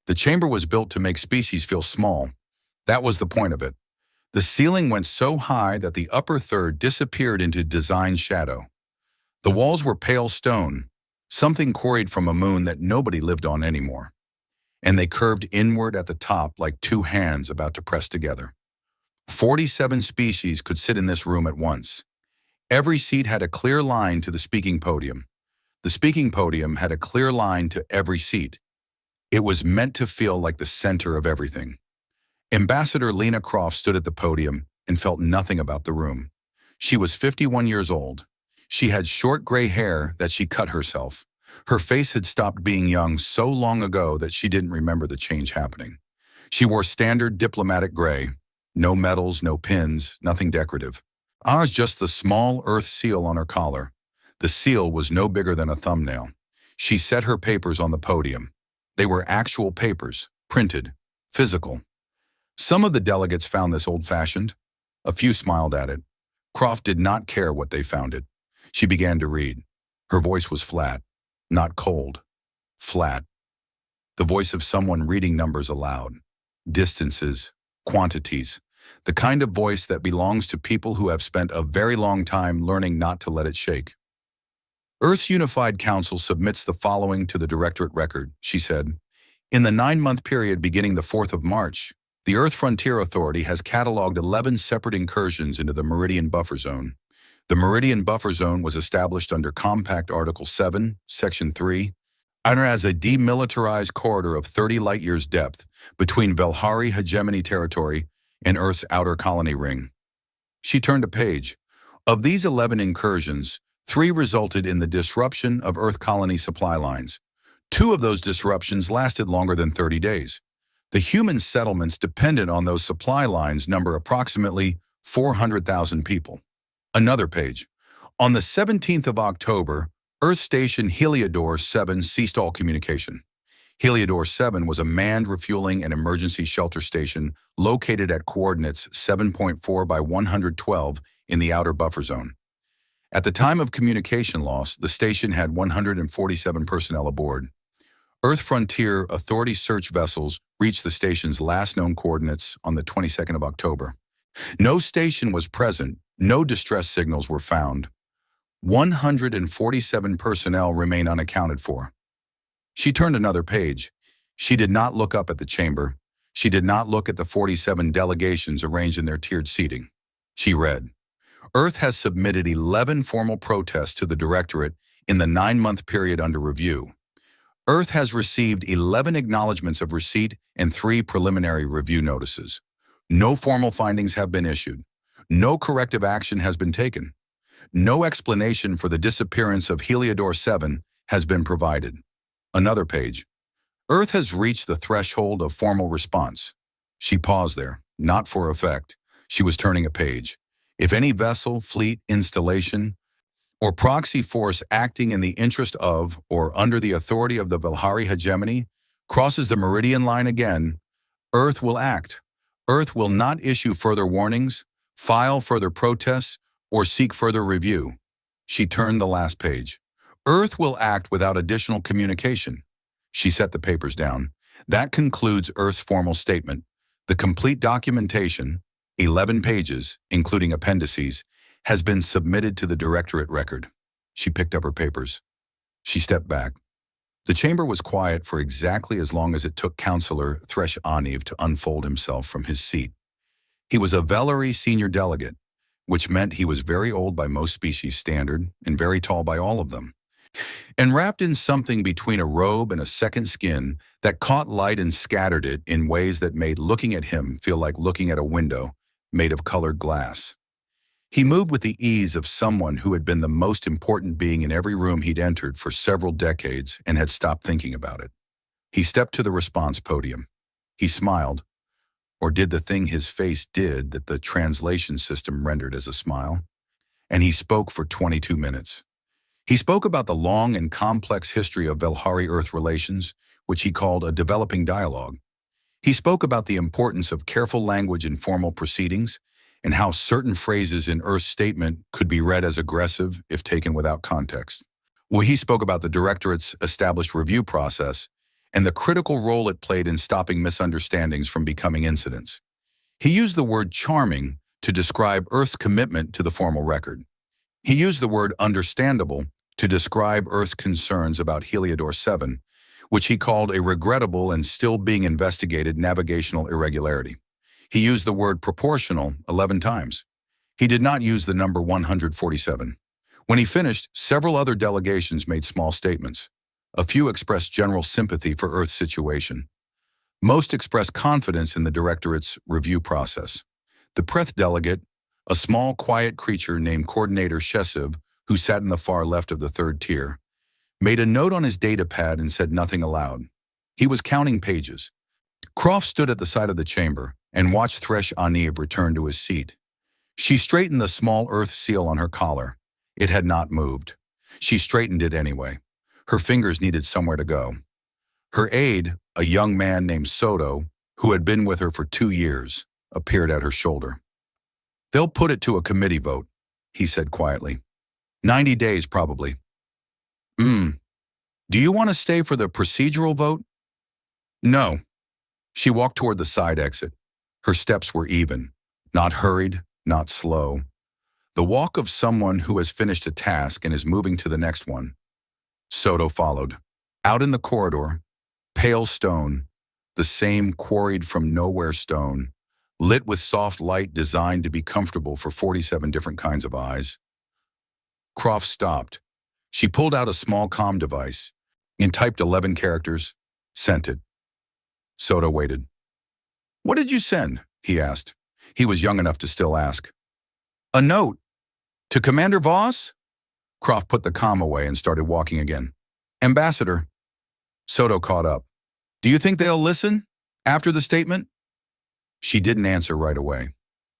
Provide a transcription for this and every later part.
The chamber was built to make species feel small. That was the point of it. The ceiling went so high that the upper third disappeared into design shadow. The walls were pale stone, something quarried from a moon that nobody lived on anymore. And they curved inward at the top like two hands about to press together. 47 species could sit in this room at once. Every seat had a clear line to the speaking podium. The speaking podium had a clear line to every seat. It was meant to feel like the center of everything. Ambassador Lena Croft stood at the podium and felt nothing about the room. She was 51 years old. She had short gray hair that she cut herself. Her face had stopped being young so long ago that she didn't remember the change happening. She wore standard diplomatic gray. No medals, no pins, nothing decorative. Just the small Earth seal on her collar. The seal was no bigger than a thumbnail. She set her papers on the podium. They were actual papers, printed, physical. Some of the delegates found this old-fashioned. A few smiled at it. Croft did not care what they found it. She began to read. Her voice was flat, not cold, flat. The voice of someone reading numbers aloud. Distances, quantities. The kind of voice that belongs to people who have spent a very long time learning not to let it shake. Earth's Unified Council submits the following to the Directorate Record, she said. In the 9-month period beginning the 4th of March, the Earth Frontier Authority has cataloged 11 separate incursions into the Meridian Buffer Zone. The Meridian Buffer Zone was established under Compact Article 7, Section 3, as a demilitarized corridor of 30 light-years depth between Velhari hegemony territory and Earth's outer colony ring. She turned a page. Of these 11 incursions, 3 resulted in the disruption of Earth colony supply lines. 2 of those disruptions lasted longer than 30 days. The human settlements dependent on those supply lines number approximately 400,000 people. Another page. On the 17th of October, Earth Station Heliodor 7 ceased all communication. Heliodor 7 was a manned refueling and emergency shelter station located at coordinates 7.4 by 112 in the outer buffer zone. At the time of communication loss, the station had 147 personnel aboard. Earth Frontier Authority search vessels reached the station's last known coordinates on the 22nd of October. No station was present, no distress signals were found. 147 personnel remain unaccounted for. She turned another page. She did not look up at the chamber. She did not look at the 47 delegations arranged in their tiered seating. She read, Earth has submitted 11 formal protests to the Directorate in the 9-month period under review. Earth has received 11 acknowledgments of receipt and 3 preliminary review notices. No formal findings have been issued. No corrective action has been taken. No explanation for the disappearance of Heliodor 7 has been provided. Another page. Earth has reached the threshold of formal response. She paused there, not for effect. She was turning a page. If any vessel, fleet, installation, or proxy force acting in the interest of or under the authority of the Velhari hegemony crosses the meridian line again, Earth will act. Earth will not issue further warnings, file further protests, or seek further review. She turned the last page. Earth will act without additional communication. She set the papers down. That concludes Earth's formal statement. The complete documentation, 11 pages, including appendices, has been submitted to the Directorate Record. She picked up her papers. She stepped back. The chamber was quiet for exactly as long as it took Councillor Thresh Aniv to unfold himself from his seat. He was a Velhari senior delegate, which meant he was very old by most species standard and very tall by all of them. And wrapped in something between a robe and a second skin that caught light and scattered it in ways that made looking at him feel like looking at a window made of colored glass. He moved with the ease of someone who had been the most important being in every room he'd entered for several decades and had stopped thinking about it. He stepped to the response podium. He smiled, or did the thing his face did that the translation system rendered as a smile, and he spoke for 22 minutes. He spoke about the long and complex history of Velhari-Earth relations, which he called a developing dialogue. He spoke about the importance of careful language in formal proceedings and how certain phrases in Earth's statement could be read as aggressive if taken without context. He spoke about the Directorate's established review process and the critical role it played in stopping misunderstandings from becoming incidents. He used the word charming to describe Earth's commitment to the formal record. He used the word understandable to describe Earth's concerns about Heliodor 7, which he called a regrettable and still being investigated navigational irregularity. He used the word proportional 11 times. He did not use the number 147. When he finished, several other delegations made small statements. A few expressed general sympathy for Earth's situation. Most expressed confidence in the Directorate's review process. The Preth delegate, a small, quiet creature named Coordinator Shesiv, who sat in the far left of the third tier, made a note on his data pad and said nothing aloud. He was counting pages. Croft stood at the side of the chamber and watched Thresh Aniv return to his seat. She straightened the small Earth seal on her collar. It had not moved. She straightened it anyway. Her fingers needed somewhere to go. Her aide, a young man named Soto, who had been with her for 2 years, appeared at her shoulder. "They'll put it to a committee vote," he said quietly. 90 days, probably. Do you want to stay for the procedural vote?" "No." She walked toward the side exit. Her steps were even, not hurried, not slow. The walk of someone who has finished a task and is moving to the next one. Soto followed. Out in the corridor, pale stone, the same quarried from nowhere stone, lit with soft light designed to be comfortable for 47 different kinds of eyes. Croft stopped. She pulled out a small comm device and typed 11 characters, sent it. Soto waited. "What did you send?" he asked. He was young enough to still ask. "A note. To Commander Voss?" Croft put the comm away and started walking again. "Ambassador." Soto caught up. "Do you think they'll listen? After the statement?" She didn't answer right away.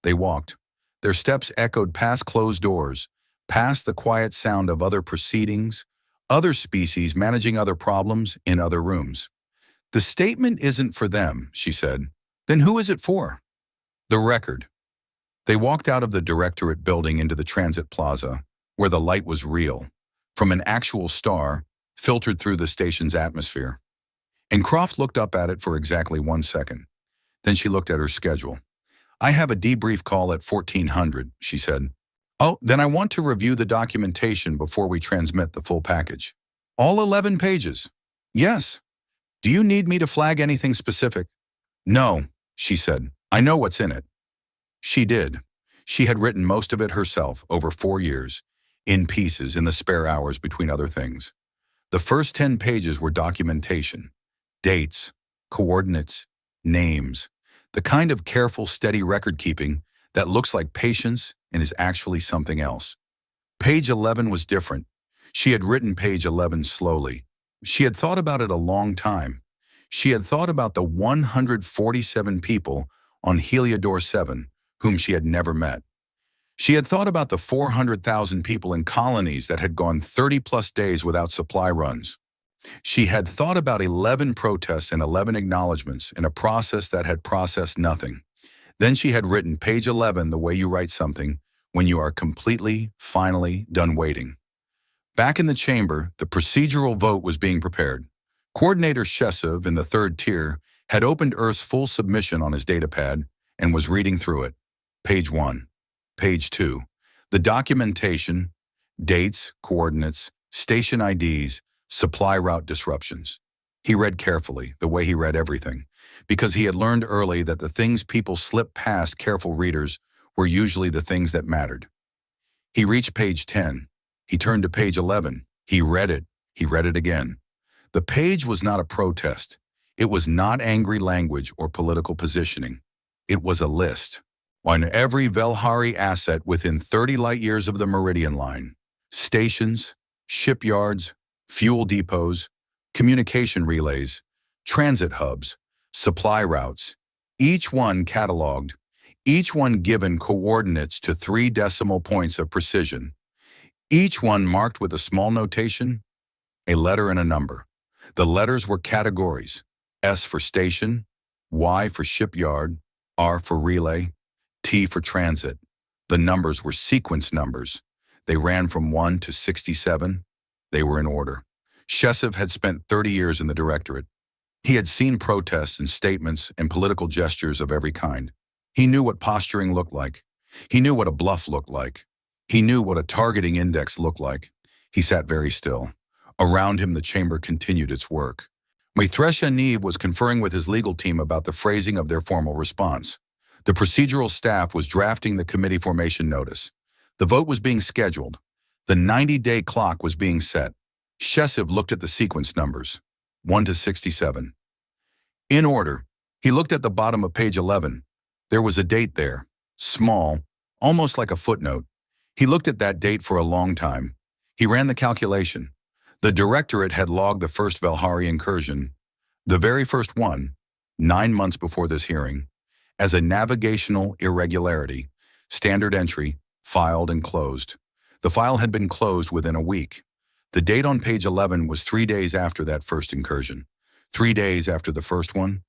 They walked. Their steps echoed past closed doors, past the quiet sound of other proceedings, other species managing other problems in other rooms. "The statement isn't for them," she said. "Then who is it for?" "The record." They walked out of the Directorate building into the transit plaza, where the light was real, from an actual star, filtered through the station's atmosphere. And Croft looked up at it for exactly 1 second. Then she looked at her schedule. "I have a debrief call at 1400, she said. "Oh, then I want to review the documentation before we transmit the full package." "All 11 pages?" "Yes." "Do you need me to flag anything specific?" "No," she said. "I know what's in it." She did. She had written most of it herself over 4 years, in pieces in the spare hours between other things. The first 10 pages were documentation, dates, coordinates, names, the kind of careful, steady record-keeping that looks like patience and is actually something else. Page 11 was different. She had written page 11 slowly. She had thought about it a long time. She had thought about the 147 people on Heliodor 7 whom she had never met. She had thought about the 400,000 people in colonies that had gone 30-plus days without supply runs. She had thought about 11 protests and 11 acknowledgments in a process that had processed nothing. Then she had written page 11 the way you write something when you are completely, finally done waiting. Back in the chamber, the procedural vote was being prepared. Coordinator Shesiv in the third tier had opened Earth's full submission on his datapad and was reading through it. Page 1. Page 2. The documentation, dates, coordinates, station IDs, supply route disruptions. He read carefully, the way he read everything, because he had learned early that the things people slip past careful readers were usually the things that mattered. He reached page 10. He turned to page 11. He read it. He read it again. The page was not a protest. It was not angry language or political positioning. It was a list. On every Velhari asset within 30 light years of the Meridian Line, stations, shipyards, fuel depots, communication relays, transit hubs, supply routes, each one cataloged, each one given coordinates to 3 decimal points of precision, each one marked with a small notation, a letter and a number. The letters were categories: S for station, Y for shipyard, R for relay, T for transit. The numbers were sequence numbers. They ran from 1 to 67. They were in order. Shesiv had spent 30 years in the Directorate. He had seen protests and statements and political gestures of every kind. He knew what posturing looked like. He knew what a bluff looked like. He knew what a targeting index looked like. He sat very still. Around him, the chamber continued its work. Maitreya Yaniv was conferring with his legal team about the phrasing of their formal response. The procedural staff was drafting the committee formation notice. The vote was being scheduled. The 90-day clock was being set. Shesiv looked at the sequence numbers, 1 to 67. In order, he looked at the bottom of page 11. There was a date there, small, almost like a footnote. He looked at that date for a long time. He ran the calculation. The directorate had logged the first Velhari incursion, the very first one, 9 months before this hearing, as a navigational irregularity, standard entry, filed and closed. The file had been closed within a week. The date on page 11 was 3 days after that first incursion, 3 days after the first one,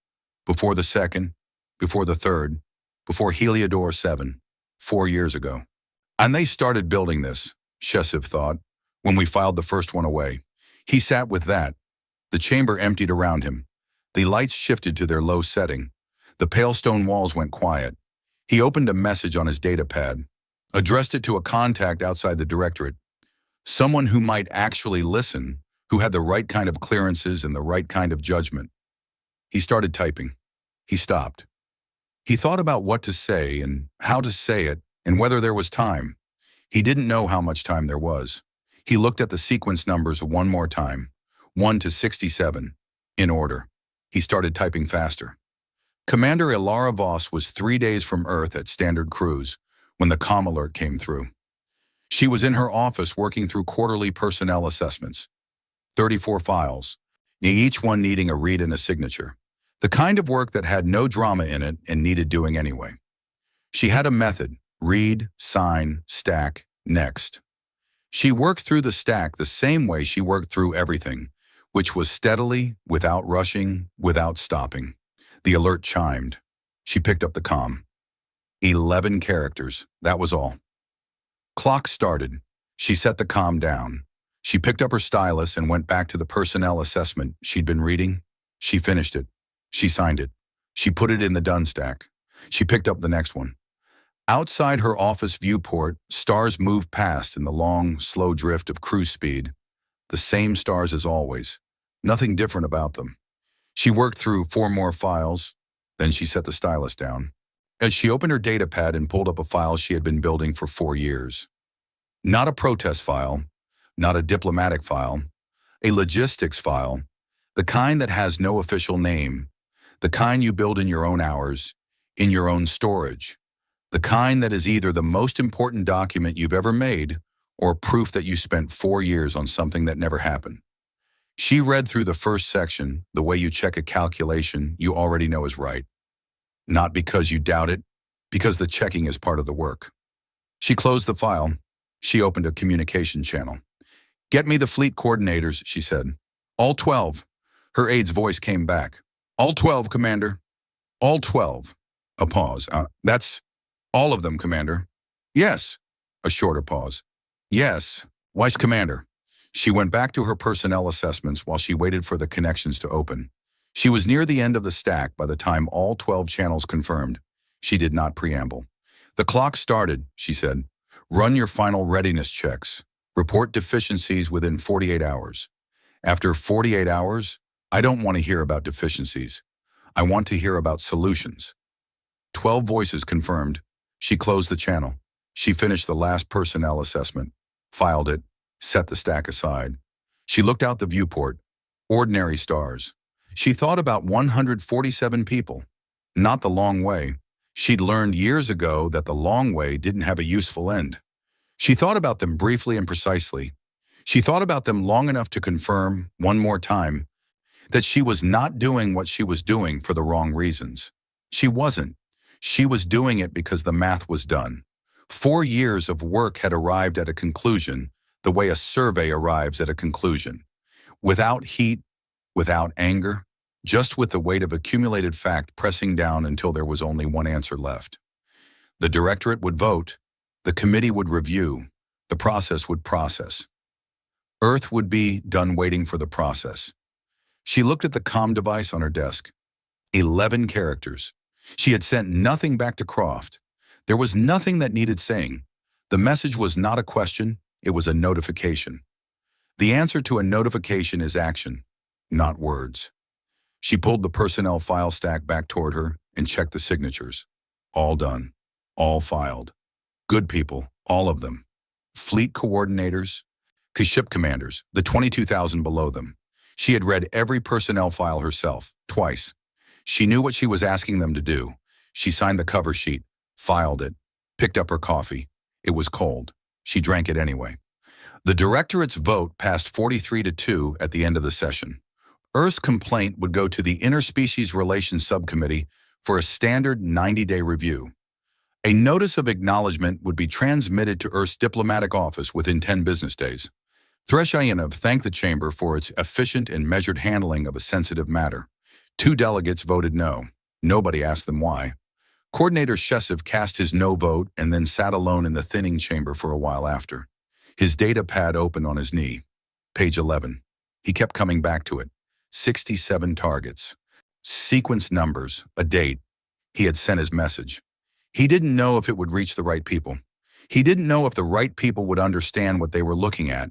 before the second, before the third, before Heliodor 7, 4 years ago. And they started building this, Shesiv thought, when we filed the first one away. He sat with that. The chamber emptied around him. The lights shifted to their low setting. The pale stone walls went quiet. He opened a message on his data pad, addressed it to a contact outside the directorate, someone who might actually listen, who had the right kind of clearances and the right kind of judgment. He started typing. He stopped. He thought about what to say and how to say it and whether there was time. He didn't know how much time there was. He looked at the sequence numbers one more time, 1 to 67, in order. He started typing faster. Commander Ilara Voss was 3 days from Earth at standard cruise when the comm alert came through. She was in her office working through quarterly personnel assessments, 34 files, each one needing a read and a signature, the kind of work that had no drama in it and needed doing anyway. She had a method: read, sign, stack, next. She worked through the stack the same way she worked through everything, which was steadily, without rushing, without stopping. The alert chimed. She picked up the comm. 11 characters, that was all. Clock started. She set the comm down. She picked up her stylus and went back to the personnel assessment she'd been reading. She finished it. She signed it. She put it in the done stack. She picked up the next one. Outside her office viewport, stars moved past in the long, slow drift of cruise speed. The same stars as always. Nothing different about them. She worked through 4 more files. Then she set the stylus down. As she opened her data pad and pulled up a file she had been building for 4 years. Not a protest file, not a diplomatic file, a logistics file, the kind that has no official name, the kind you build in your own hours, in your own storage, the kind that is either the most important document you've ever made or proof that you spent 4 years on something that never happened. She read through the first section the way you check a calculation you already know is right. Not because you doubt it, because the checking is part of the work. She closed the file. She opened a communication channel. "Get me the fleet coordinators," she said. "All 12. Her aide's voice came back. "All 12, Commander." "All 12. A pause. "That's all of them, Commander." "Yes." A shorter pause. "Yes. Vice Commander." She went back to her personnel assessments while she waited for the connections to open. She was near the end of the stack by the time all 12 channels confirmed. She did not preamble. "The clock started," she said. "Run your final readiness checks. Report deficiencies within 48 hours. After 48 hours, I don't want to hear about deficiencies. I want to hear about solutions." 12 voices confirmed. She closed the channel. She finished the last personnel assessment, filed it, set the stack aside. She looked out the viewport. Ordinary stars. She thought about 147 people. Not the long way. She'd learned years ago that the long way didn't have a useful end. She thought about them briefly and precisely. She thought about them long enough to confirm, one more time, that she was not doing what she was doing for the wrong reasons. She wasn't. She was doing it because the math was done. 4 years of work had arrived at a conclusion the way a survey arrives at a conclusion. Without heat, without anger, just with the weight of accumulated fact pressing down until there was only one answer left. The directorate would vote, the committee would review, the process would process. Earth would be done waiting for the process. She looked at the comm device on her desk. 11 characters. She had sent nothing back to Croft. There was nothing that needed saying. The message was not a question, it was a notification. The answer to a notification is action, not words. She pulled the personnel file stack back toward her and checked the signatures. All done. All filed. Good people, all of them. Fleet coordinators, ship commanders, the 22,000 below them. She had read every personnel file herself, twice. She knew what she was asking them to do. She signed the cover sheet, filed it, picked up her coffee. It was cold. She drank it anyway. The directorate's vote passed 43-2 at the end of the session. Earth's complaint would go to the Interspecies Relations Subcommittee for a standard 90-day review. A notice of acknowledgement would be transmitted to Earth's diplomatic office within 10 business days. Threshayanov thanked the chamber for its efficient and measured handling of a sensitive matter. 2 delegates voted no. Nobody asked them why. Coordinator Sheshev cast his no vote and then sat alone in the thinning chamber for a while after. His data pad opened on his knee. Page 11. He kept coming back to it. 67 targets. Sequence numbers, a date. He had sent his message. He didn't know if it would reach the right people. He didn't know if the right people would understand what they were looking at.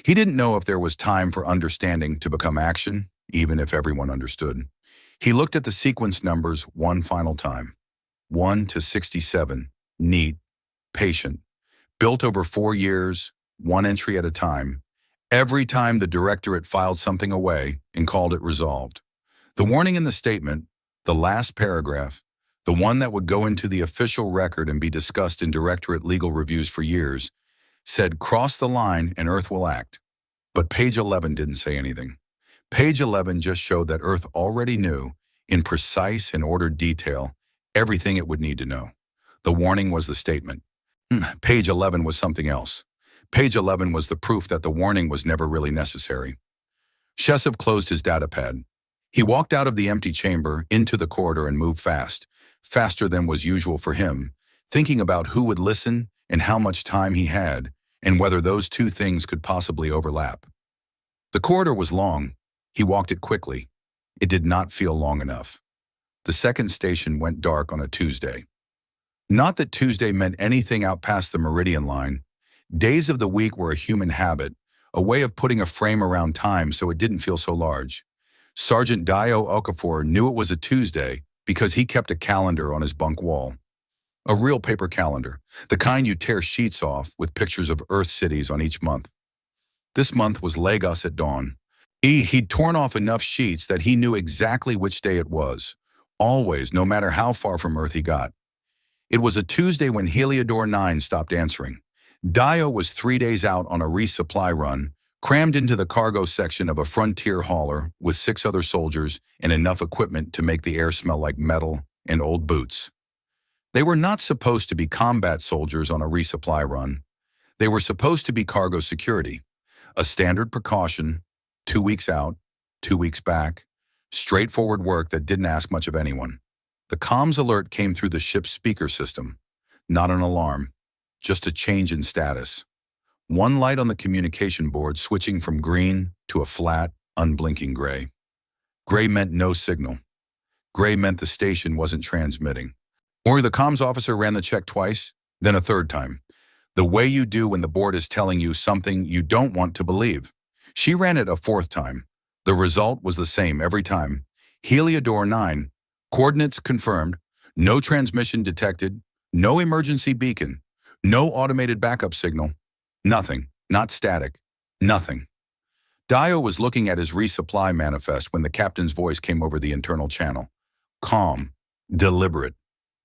He didn't know if there was time for understanding to become action, even if everyone understood. He looked at the sequence numbers one final time. 1 to 67, neat, patient, built over 4 years, 1 entry at a time. Every time the directorate filed something away and called it resolved. The warning in the statement, the last paragraph, the one that would go into the official record and be discussed in directorate legal reviews for years, said cross the line and Earth will act. But page 11 didn't say anything. Page 11 just showed that Earth already knew, in precise and ordered detail, everything it would need to know. The warning was the statement. Page 11 was something else. Page 11 was the proof that the warning was never really necessary. Sheshev closed his datapad. He walked out of the empty chamber, into the corridor and moved fast, faster than was usual for him, thinking about who would listen and how much time he had, and whether those two things could possibly overlap. The corridor was long. He walked it quickly. It did not feel long enough. The second station went dark on a Tuesday. Not that Tuesday meant anything out past the meridian line. Days of the week were a human habit, a way of putting a frame around time so it didn't feel so large. Sergeant Dio Okafor knew it was a Tuesday because he kept a calendar on his bunk wall. A real paper calendar, the kind you tear sheets off with pictures of Earth cities on each month. This month was Lagos at dawn. He'd torn off enough sheets that he knew exactly which day it was, always, no matter how far from Earth he got. It was a Tuesday when Heliodor 9 stopped answering. Dio was 3 days out on a resupply run, crammed into the cargo section of a frontier hauler with 6 other soldiers and enough equipment to make the air smell like metal and old boots. They were not supposed to be combat soldiers on a resupply run. They were supposed to be cargo security, a standard precaution, 2 weeks out, 2 weeks back, straightforward work that didn't ask much of anyone. The comms alert came through the ship's speaker system, not an alarm, just a change in status. One light on the communication board switching from green to a flat, unblinking gray. Gray meant no signal. Gray meant the station wasn't transmitting. Or the comms officer ran the check twice, then a third time. The way you do when the board is telling you something you don't want to believe. She ran it a 4th time. The result was the same every time. Heliodor 9, coordinates confirmed, no transmission detected, no emergency beacon, no automated backup signal, nothing, not static, nothing. Dio was looking at his resupply manifest when the captain's voice came over the internal channel. Calm, deliberate.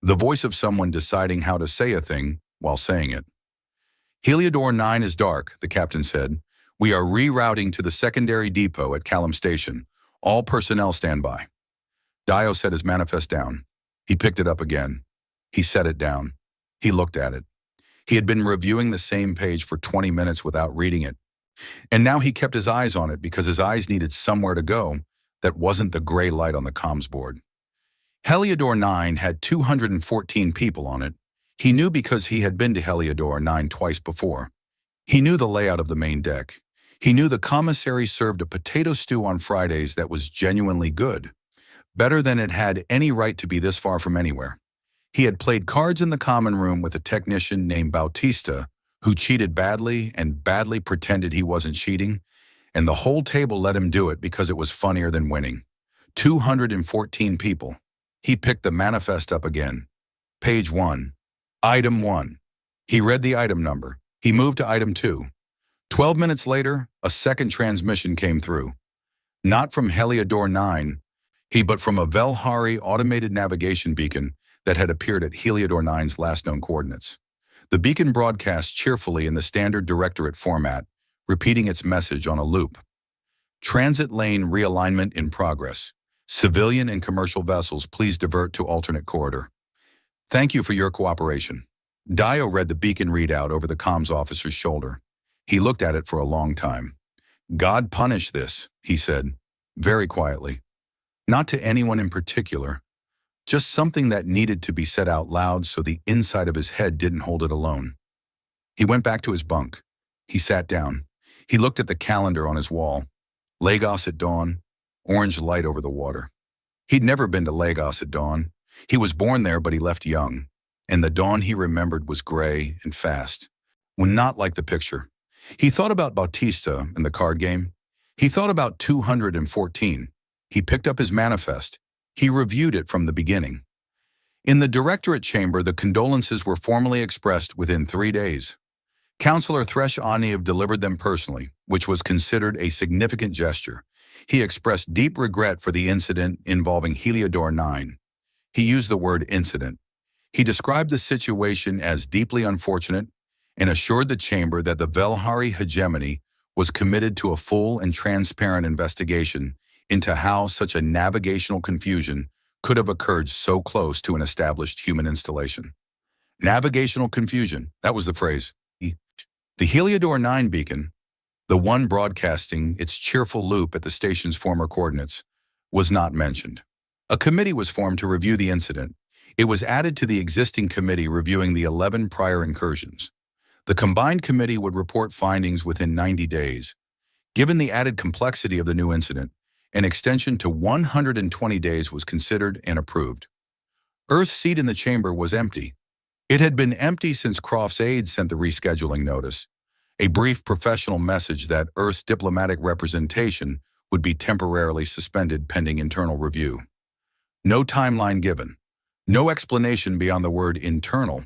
The voice of someone deciding how to say a thing while saying it. Heliodor 9 is dark, the captain said. We are rerouting to the secondary depot at Callum Station. All personnel stand by. Dio set his manifest down. He picked it up again. He set it down. He looked at it. He had been reviewing the same page for 20 minutes without reading it. And now he kept his eyes on it because his eyes needed somewhere to go that wasn't the gray light on the comms board. Heliodor 9 had 214 people on it. He knew because he had been to Heliodor 9 twice before. He knew the layout of the main deck. He knew the commissary served a potato stew on Fridays that was genuinely good, better than it had any right to be this far from anywhere. He had played cards in the common room with a technician named Bautista, who cheated badly and badly pretended he wasn't cheating, and the whole table let him do it because it was funnier than winning. 214 people. He picked the manifest up again. Page 1. Item 1. He read the item number. He moved to item 2. 12 minutes later, a second transmission came through. Not from Heliodor 9, but from a Velhari automated navigation beacon that had appeared at Heliodor 9's last known coordinates. The beacon broadcast cheerfully in the standard directorate format, repeating its message on a loop. Transit lane realignment in progress. Civilian and commercial vessels, please divert to alternate corridor. Thank you for your cooperation. Dio read the beacon readout over the comms officer's shoulder. He looked at it for a long time. God punish this, he said, very quietly. Not to anyone in particular. Just something that needed to be said out loud so the inside of his head didn't hold it alone. He went back to his bunk. He sat down. He looked at the calendar on his wall. Lagos at dawn, orange light over the water. He'd never been to Lagos at dawn. He was born there, but he left young. And the dawn he remembered was gray and fast. Not like the picture. He thought about Bautista and the card game. He thought about 214. He picked up his manifest. He reviewed it from the beginning. In the directorate chamber, the condolences were formally expressed within 3 days. Councillor Thresh Aniv delivered them personally, which was considered a significant gesture. He expressed deep regret for the incident involving Heliodor 9. He used the word incident. He described the situation as deeply unfortunate and assured the chamber that the Velhari hegemony was committed to a full and transparent investigation into how such a navigational confusion could have occurred so close to an established human installation. Navigational confusion, that was the phrase. The Heliodor 9 beacon, the one broadcasting its cheerful loop at the station's former coordinates, was not mentioned. A committee was formed to review the incident. It was added to the existing committee reviewing the 11 prior incursions. The combined committee would report findings within 90 days. Given the added complexity of the new incident, an extension to 120 days was considered and approved. Earth's seat in the chamber was empty. It had been empty since Croft's aide sent the rescheduling notice, a brief professional message that Earth's diplomatic representation would be temporarily suspended pending internal review. No timeline given. No explanation beyond the word internal.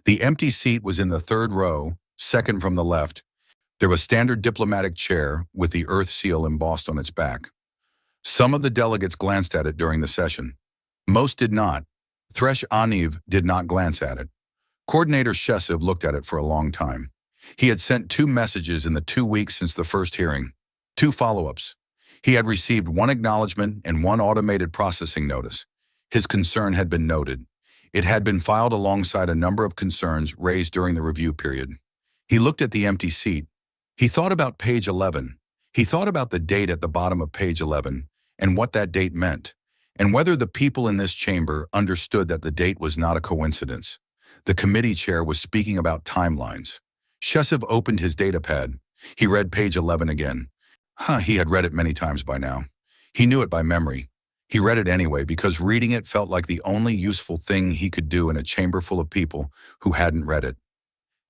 The empty seat was in the third row, second from the left. There was a standard diplomatic chair with the Earth seal embossed on its back. Some of the delegates glanced at it during the session. Most did not. Thresh Aniv did not glance at it. Coordinator Shesiv looked at it for a long time. He had sent 2 messages in the 2 weeks since the first hearing, 2 follow-ups. He had received 1 acknowledgement and 1 automated processing notice. His concern had been noted. It had been filed alongside a number of concerns raised during the review period. He looked at the empty seat. He thought about page 11. He thought about the date at the bottom of page 11 and what that date meant, and whether the people in this chamber understood that the date was not a coincidence. The committee chair was speaking about timelines. Shesiv opened his datapad. He read page 11 again. He had read it many times by now. He knew it by memory. He read it anyway because reading it felt like the only useful thing he could do in a chamber full of people who hadn't read it.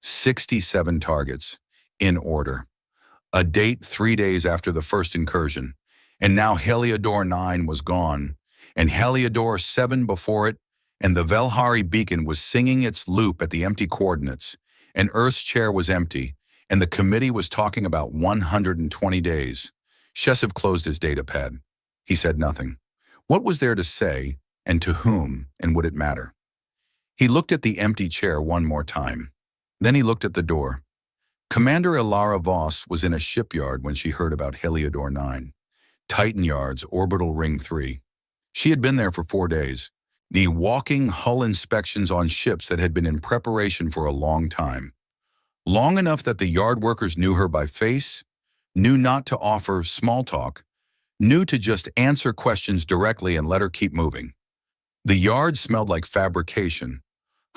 67 targets, in order. A date 3 days after the first incursion, and now Heliodor 9 was gone, and Heliodor 7 before it, and the Velhari beacon was singing its loop at the empty coordinates, and Earth's chair was empty, and the committee was talking about 120 days. Shesiv closed his datapad. He said nothing. What was there to say, and to whom, and would it matter? He looked at the empty chair one more time. Then he looked at the door. Commander Ilara Voss was in a shipyard when she heard about Heliodor 9. Titan Yards, Orbital Ring 3. She had been there for 4 days. The walking hull inspections on ships that had been in preparation for a long time. Long enough that the yard workers knew her by face, knew not to offer small talk, knew to just answer questions directly and let her keep moving. The yard smelled like fabrication,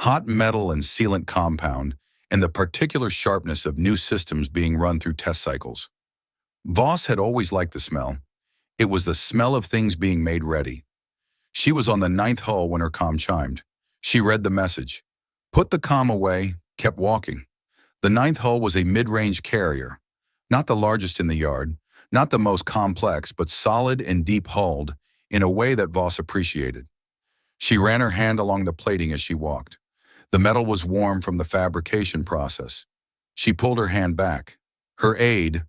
hot metal and sealant compound, and the particular sharpness of new systems being run through test cycles. Voss had always liked the smell. It was the smell of things being made ready. She was on the ninth hull when her comm chimed. She read the message, put the comm away, kept walking. The ninth hull was a mid-range carrier, not the largest in the yard, not the most complex, but solid and deep-hulled in a way that Voss appreciated. She ran her hand along the plating as she walked. The metal was warm from the fabrication process. She pulled her hand back. Her aide,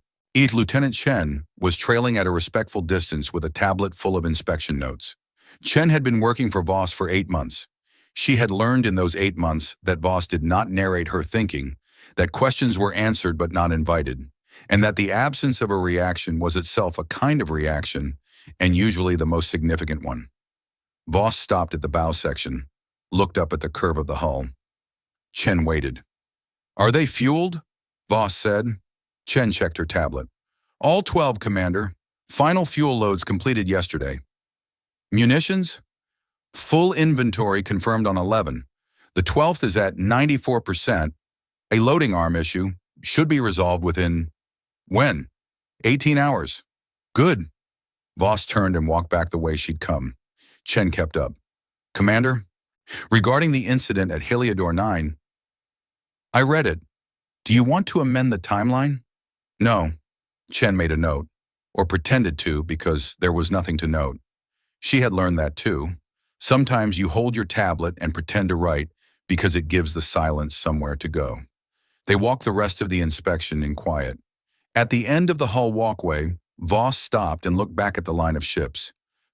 Lieutenant Chen, was trailing at a respectful distance with a tablet full of inspection notes. Chen had been working for Voss for 8 months. She had learned in those 8 months that Voss did not narrate her thinking, that questions were answered but not invited, and that the absence of a reaction was itself a kind of reaction, and usually the most significant one. Voss stopped at the bow section, looked up at the curve of the hull. Chen waited. "Are they fueled?" Voss said. Chen checked her tablet. "All 12, Commander. Final fuel loads completed yesterday." "Munitions?" "Full inventory confirmed on 11. The 12th is at 94%. A loading arm issue. Should be resolved within..." "When?" 18 hours. "Good." Voss turned and walked back the way she'd come. Chen kept up. "Commander, regarding the incident at Heliodor 9, I read it. Do you want to amend the timeline?" "No." Chen made a note, or pretended to, because there was nothing to note. She had learned that too. Sometimes you hold your tablet and pretend to write because it gives the silence somewhere to go. They walked the rest of the inspection in quiet. At the end of the hull walkway, Voss stopped and looked back at the line of ships.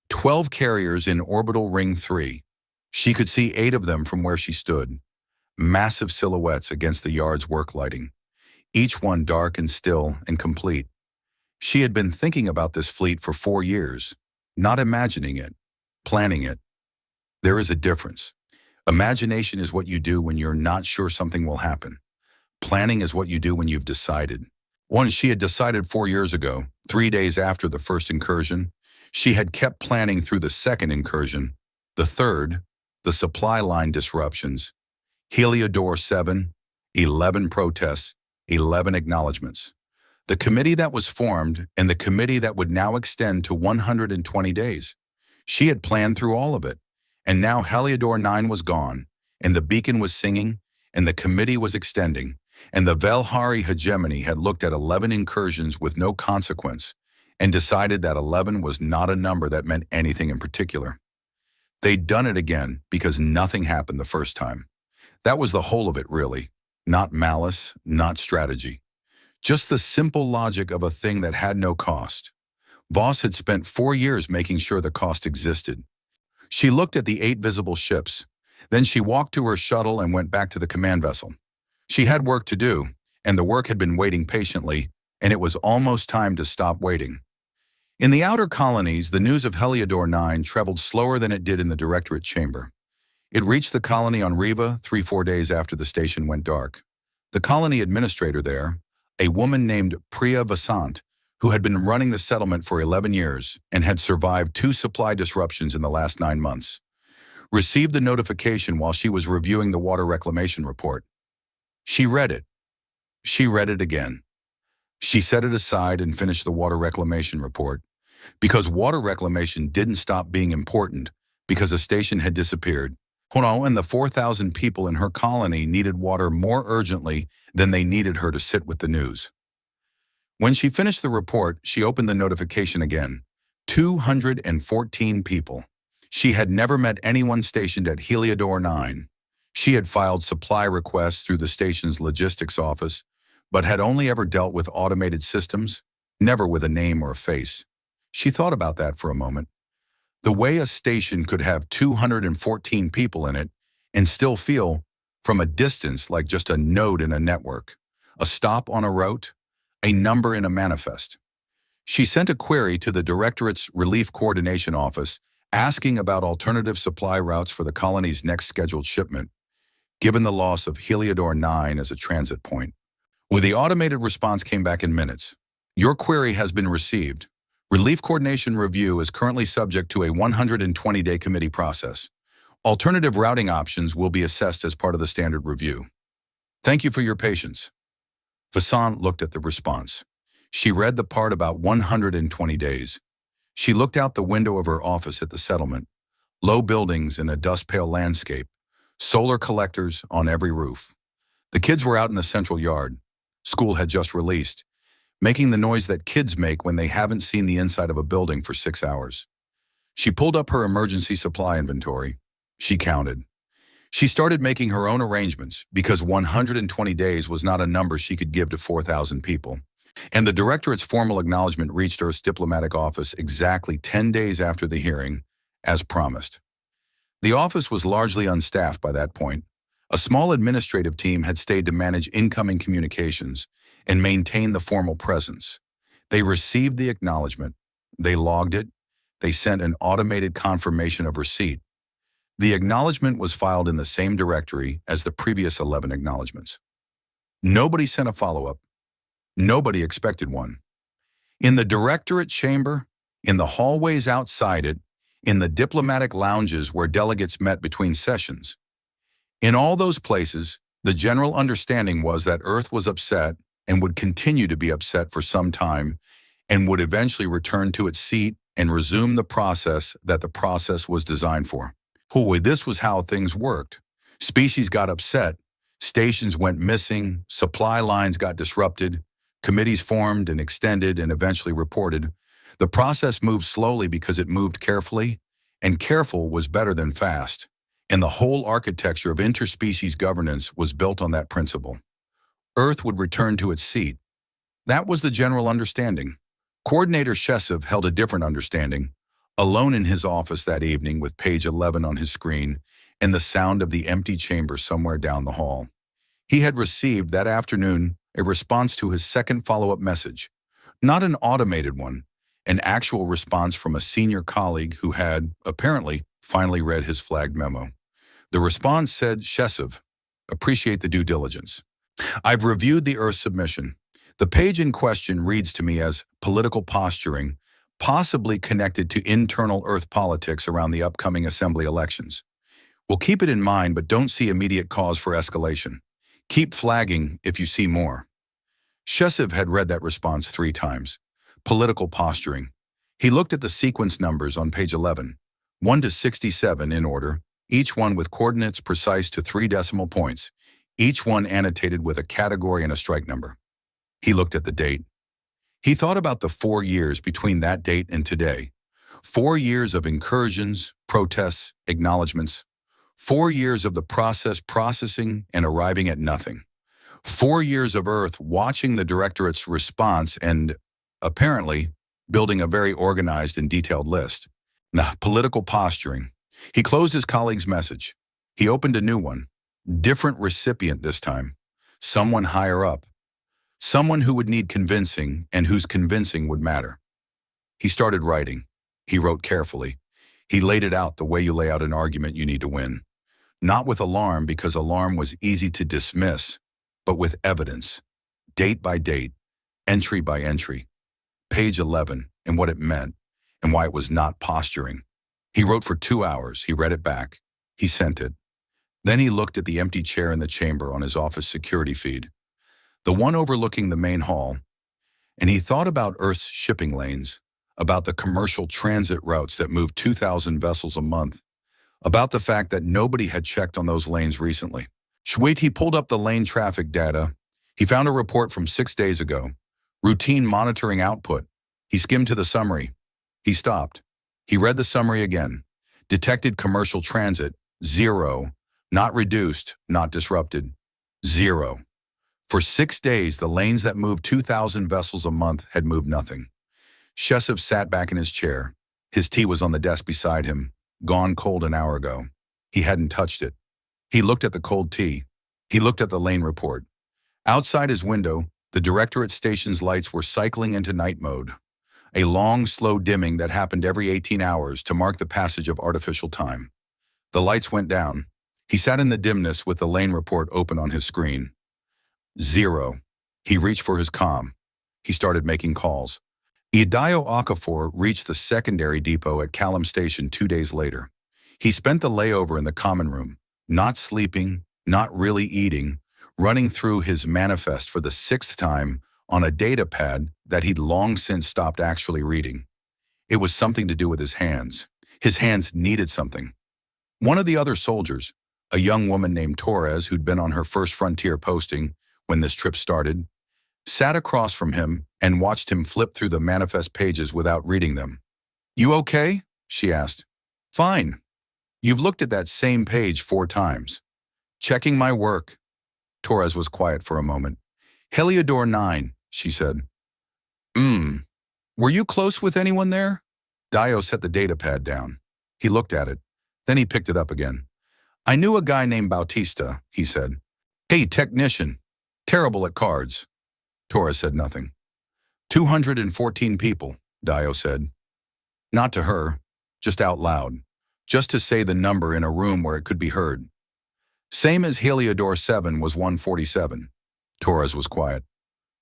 12 carriers in orbital ring 3. She could see 8 of them from where she stood. Massive silhouettes against the yard's work lighting. Each one dark and still and complete. She had been thinking about this fleet for 4 years, not imagining it, planning it. There is a difference. Imagination is what you do when you're not sure something will happen. Planning is what you do when you've decided. Once she had decided 4 years ago, 3 days after the first incursion. She had kept planning through the second incursion, the third, the supply line disruptions, Heliodor 7, 11 protests, 11 acknowledgments. The committee that was formed and the committee that would now extend to 120 days. She had planned through all of it, and now Heliodor 9 was gone, and the beacon was singing, and the committee was extending, and the Velhari hegemony had looked at 11 incursions with no consequence, and decided that 11 was not a number that meant anything in particular. They'd done it again because nothing happened the first time. That was the whole of it, really. Not malice, not strategy. Just the simple logic of a thing that had no cost. Voss had spent 4 years making sure the cost existed. She looked at the 8 visible ships. Then she walked to her shuttle and went back to the command vessel. She had work to do, and the work had been waiting patiently, and it was almost time to stop waiting. In the outer colonies, the news of Heliodor 9 traveled slower than it did in the directorate chamber. It reached the colony on Riva 3-4 days after the station went dark. The colony administrator there, a woman named Priya Vasant, who had been running the settlement for 11 years and had survived 2 supply disruptions in the last 9 months, received the notification while she was reviewing the water reclamation report. She read it. She read it again. She set it aside and finished the water reclamation report, because water reclamation didn't stop being important because a station had disappeared. And the 4,000 people in her colony needed water more urgently than they needed her to sit with the news. When she finished the report, she opened the notification again. 214 people. She had never met anyone stationed at Heliodor 9. She had filed supply requests through the station's logistics office, but had only ever dealt with automated systems, never with a name or a face. She thought about that for a moment. The way a station could have 214 people in it and still feel, from a distance, like just a node in a network, a stop on a route, a number in a manifest. She sent a query to the Directorate's Relief Coordination Office asking about alternative supply routes for the colony's next scheduled shipment, given the loss of Heliodor 9 as a transit point. With the automated response came back in minutes. Your query has been received. Relief Coordination Review is currently subject to a 120-day committee process. Alternative routing options will be assessed as part of the standard review. Thank you for your patience. Vasant looked at the response. She read the part about 120 days. She looked out the window of her office at the settlement. Low buildings in a dust-pale landscape. Solar collectors on every roof. The kids were out in the central yard. School had just released, making the noise that kids make when they haven't seen the inside of a building for 6 hours. She pulled up her emergency supply inventory. She counted. She started making her own arrangements because 120 days was not a number she could give to 4,000 people. And the directorate's formal acknowledgement reached Earth's diplomatic office exactly 10 days after the hearing, as promised. The office was largely unstaffed by that point. A small administrative team had stayed to manage incoming communications and maintain the formal presence. They received the acknowledgement. They logged it. They sent an automated confirmation of receipt. The acknowledgement was filed in the same directory as the previous 11 acknowledgements. Nobody sent a follow-up. Nobody expected one. In the directorate chamber, in the hallways outside it, in the diplomatic lounges where delegates met between sessions. In all those places, the general understanding was that Earth was upset and would continue to be upset for some time and would eventually return to its seat and resume the process that the process was designed for. Boy, this was how things worked. Species got upset, stations went missing, supply lines got disrupted, committees formed and extended and eventually reported. The process moved slowly because it moved carefully, and careful was better than fast. And the whole architecture of interspecies governance was built on that principle. Earth would return to its seat. That was the general understanding. Coordinator Shesov held a different understanding, alone in his office that evening with page 11 on his screen and the sound of the empty chamber somewhere down the hall. He had received that afternoon a response to his second follow-up message, not an automated one, an actual response from a senior colleague who had, apparently, finally read his flagged memo. The response said, Shesov, appreciate the due diligence. I've reviewed the Earth submission. The page in question reads to me as political posturing, possibly connected to internal Earth politics around the upcoming assembly elections. We'll keep it in mind, but don't see immediate cause for escalation. Keep flagging if you see more. Shesov had read that response 3 times. Political posturing. He looked at the sequence numbers on page 11, 1 to 67 in order, each one with coordinates precise to 3 decimal points, each one annotated with a category and a strike number. He looked at the date. He thought about the 4 years between that date and today. 4 years of incursions, protests, acknowledgements. 4 years of the process processing and arriving at nothing. 4 years of Earth watching the directorate's response and, apparently, building a very organized and detailed list. Political posturing. He closed his colleague's message. He opened a new one. Different recipient this time. Someone higher up. Someone who would need convincing and whose convincing would matter. He started writing. He wrote carefully. He laid it out the way you lay out an argument you need to win. Not with alarm, because alarm was easy to dismiss, but with evidence. Date by date, entry by entry. Page 11, and what it meant, and why it was not posturing. He wrote for 2 hours. He read it back. He sent it. Then he looked at the empty chair in the chamber on his office security feed, the one overlooking the main hall, and he thought about Earth's shipping lanes, about the commercial transit routes that move 2,000 vessels a month, about the fact that nobody had checked on those lanes recently. Wait, he pulled up the lane traffic data. He found a report from 6 days ago. Routine monitoring output. He skimmed to the summary. He stopped. He read the summary again. Detected commercial transit, 0. Not reduced, not disrupted, 0. For 6 days, the lanes that moved 2,000 vessels a month had moved nothing. Shesov sat back in his chair. His tea was on the desk beside him, gone cold an hour ago. He hadn't touched it. He looked at the cold tea. He looked at the lane report. Outside his window, the directorate station's lights were cycling into night mode, a long, slow dimming that happened every 18 hours to mark the passage of artificial time. The lights went down. He sat in the dimness with the lane report open on his screen. 0. He reached for his comm. He started making calls. Idaio Okafor reached the secondary depot at Callum Station 2 days later. He spent the layover in the common room, not sleeping, not really eating, running through his manifest for the 6th time on a data pad that he'd long since stopped actually reading. It was something to do with his hands. His hands needed something. One of the other soldiers, a young woman named Torres who'd been on her first frontier posting when this trip started, sat across from him and watched him flip through the manifest pages without reading them. "You okay?" she asked. "Fine. You've looked at that same page 4 times. Checking my work." Torres was quiet for a moment. "Heliodor 9, she said. Were you close with anyone there?" Dio set the data pad down. He looked at it. Then he picked it up again. "I knew a guy named Bautista," he said. "Hey, technician. Terrible at cards." Torres said nothing. 214 people, Dio said. Not to her, just out loud. Just to say the number in a room where it could be heard. "Same as Heliodor 7 was 147. Torres was quiet.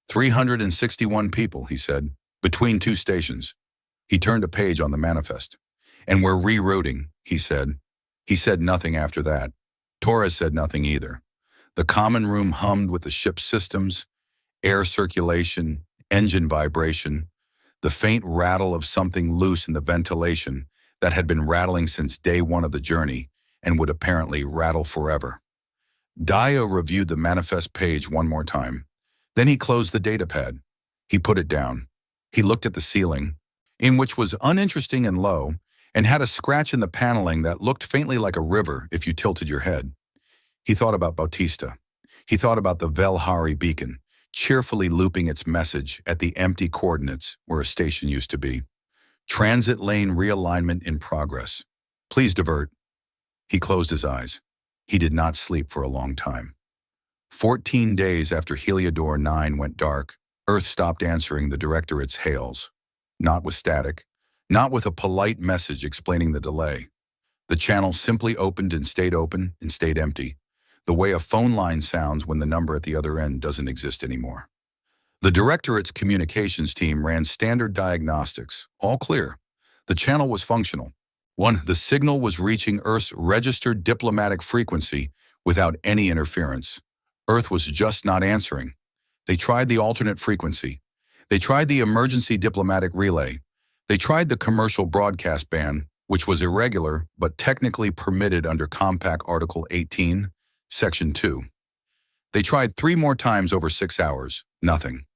361 people, he said, between 2 stations. He turned a page on the manifest. "And we're rerouting," he said. He said nothing after that. Torres said nothing either. The common room hummed with the ship's systems, air circulation, engine vibration, the faint rattle of something loose in the ventilation that had been rattling since day 1 of the journey and would apparently rattle forever. Dio reviewed the manifest page one more time. Then he closed the data pad. He put it down. He looked at the ceiling, in which was uninteresting and low, and had a scratch in the paneling that looked faintly like a river if you tilted your head. He thought about Bautista. He thought about the Velhari beacon, cheerfully looping its message at the empty coordinates where a station used to be. "Transit lane realignment in progress. Please divert." He closed his eyes. He did not sleep for a long time. 14 days after Heliodor 9 went dark, Earth stopped answering the Directorate's hails. Not with static, not with a polite message explaining the delay. The channel simply opened and stayed open and stayed empty, the way a phone line sounds when the number at the other end doesn't exist anymore. The Directorate's communications team ran standard diagnostics, all clear. The channel was functional. The signal was reaching Earth's registered diplomatic frequency without any interference. Earth was just not answering. They tried the alternate frequency. They tried the emergency diplomatic relay. They tried the commercial broadcast band, which was irregular but technically permitted under Compact Article 18, Section 2. They tried 3 more times over 6 hours. Nothing.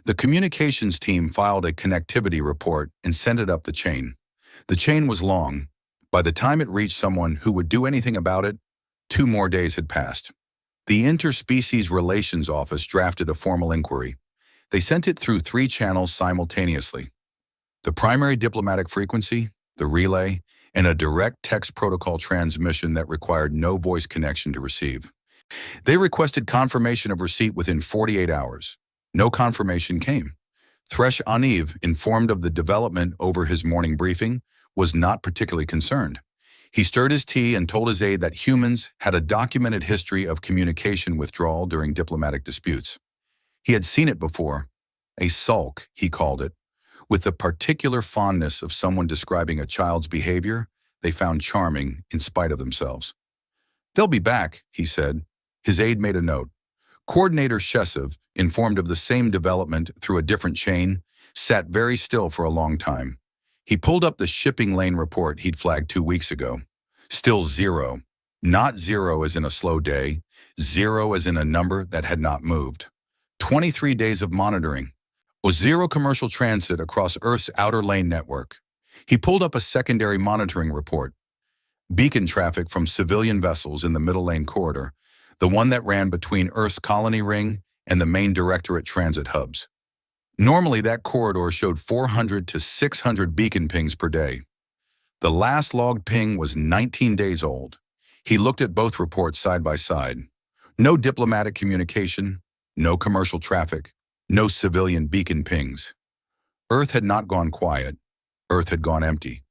The communications team filed a connectivity report and sent it up the chain. The chain was long. By the time it reached someone who would do anything about it, 2 more days had passed. The Interspecies Relations Office drafted a formal inquiry. They sent it through 3 channels simultaneously. The primary diplomatic frequency, the relay, and a direct text protocol transmission that required no voice connection to receive. They requested confirmation of receipt within 48 hours. No confirmation came. Thresh Aniv, informed of the development over his morning briefing, was not particularly concerned. He stirred his tea and told his aide that humans had a documented history of communication withdrawal during diplomatic disputes. He had seen it before. A sulk, he called it. With the particular fondness of someone describing a child's behavior they found charming in spite of themselves. "They'll be back," he said. His aide made a note. Coordinator Shesev, informed of the same development through a different chain, sat very still for a long time. He pulled up the shipping lane report he'd flagged 2 weeks ago. Still 0. Not 0 as in a slow day, 0 as in a number that had not moved. 23 days of monitoring. 0 commercial transit across Earth's outer lane network. He pulled up a secondary monitoring report. Beacon traffic from civilian vessels in the middle lane corridor, the one that ran between Earth's colony ring and the main Directorate transit hubs. Normally, that corridor showed 400 to 600 beacon pings per day. The last logged ping was 19 days old. He looked at both reports side by side. No diplomatic communication, no commercial traffic, no civilian beacon pings. Earth had not gone quiet. Earth had gone empty.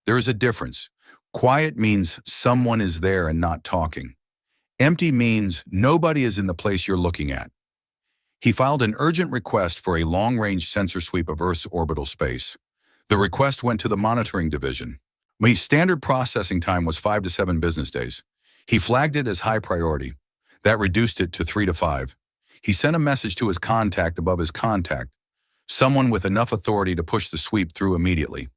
There is a difference. Quiet means someone is there and not talking. Empty means nobody is in the place you're looking at. He filed an urgent request for a long-range sensor sweep of Earth's orbital space. The request went to the monitoring division. My standard processing time was 5 to 7 business days. He flagged it as high priority. That reduced it to 3 to 5. He sent a message to his contact above his contact, someone with enough authority to push the sweep through immediately.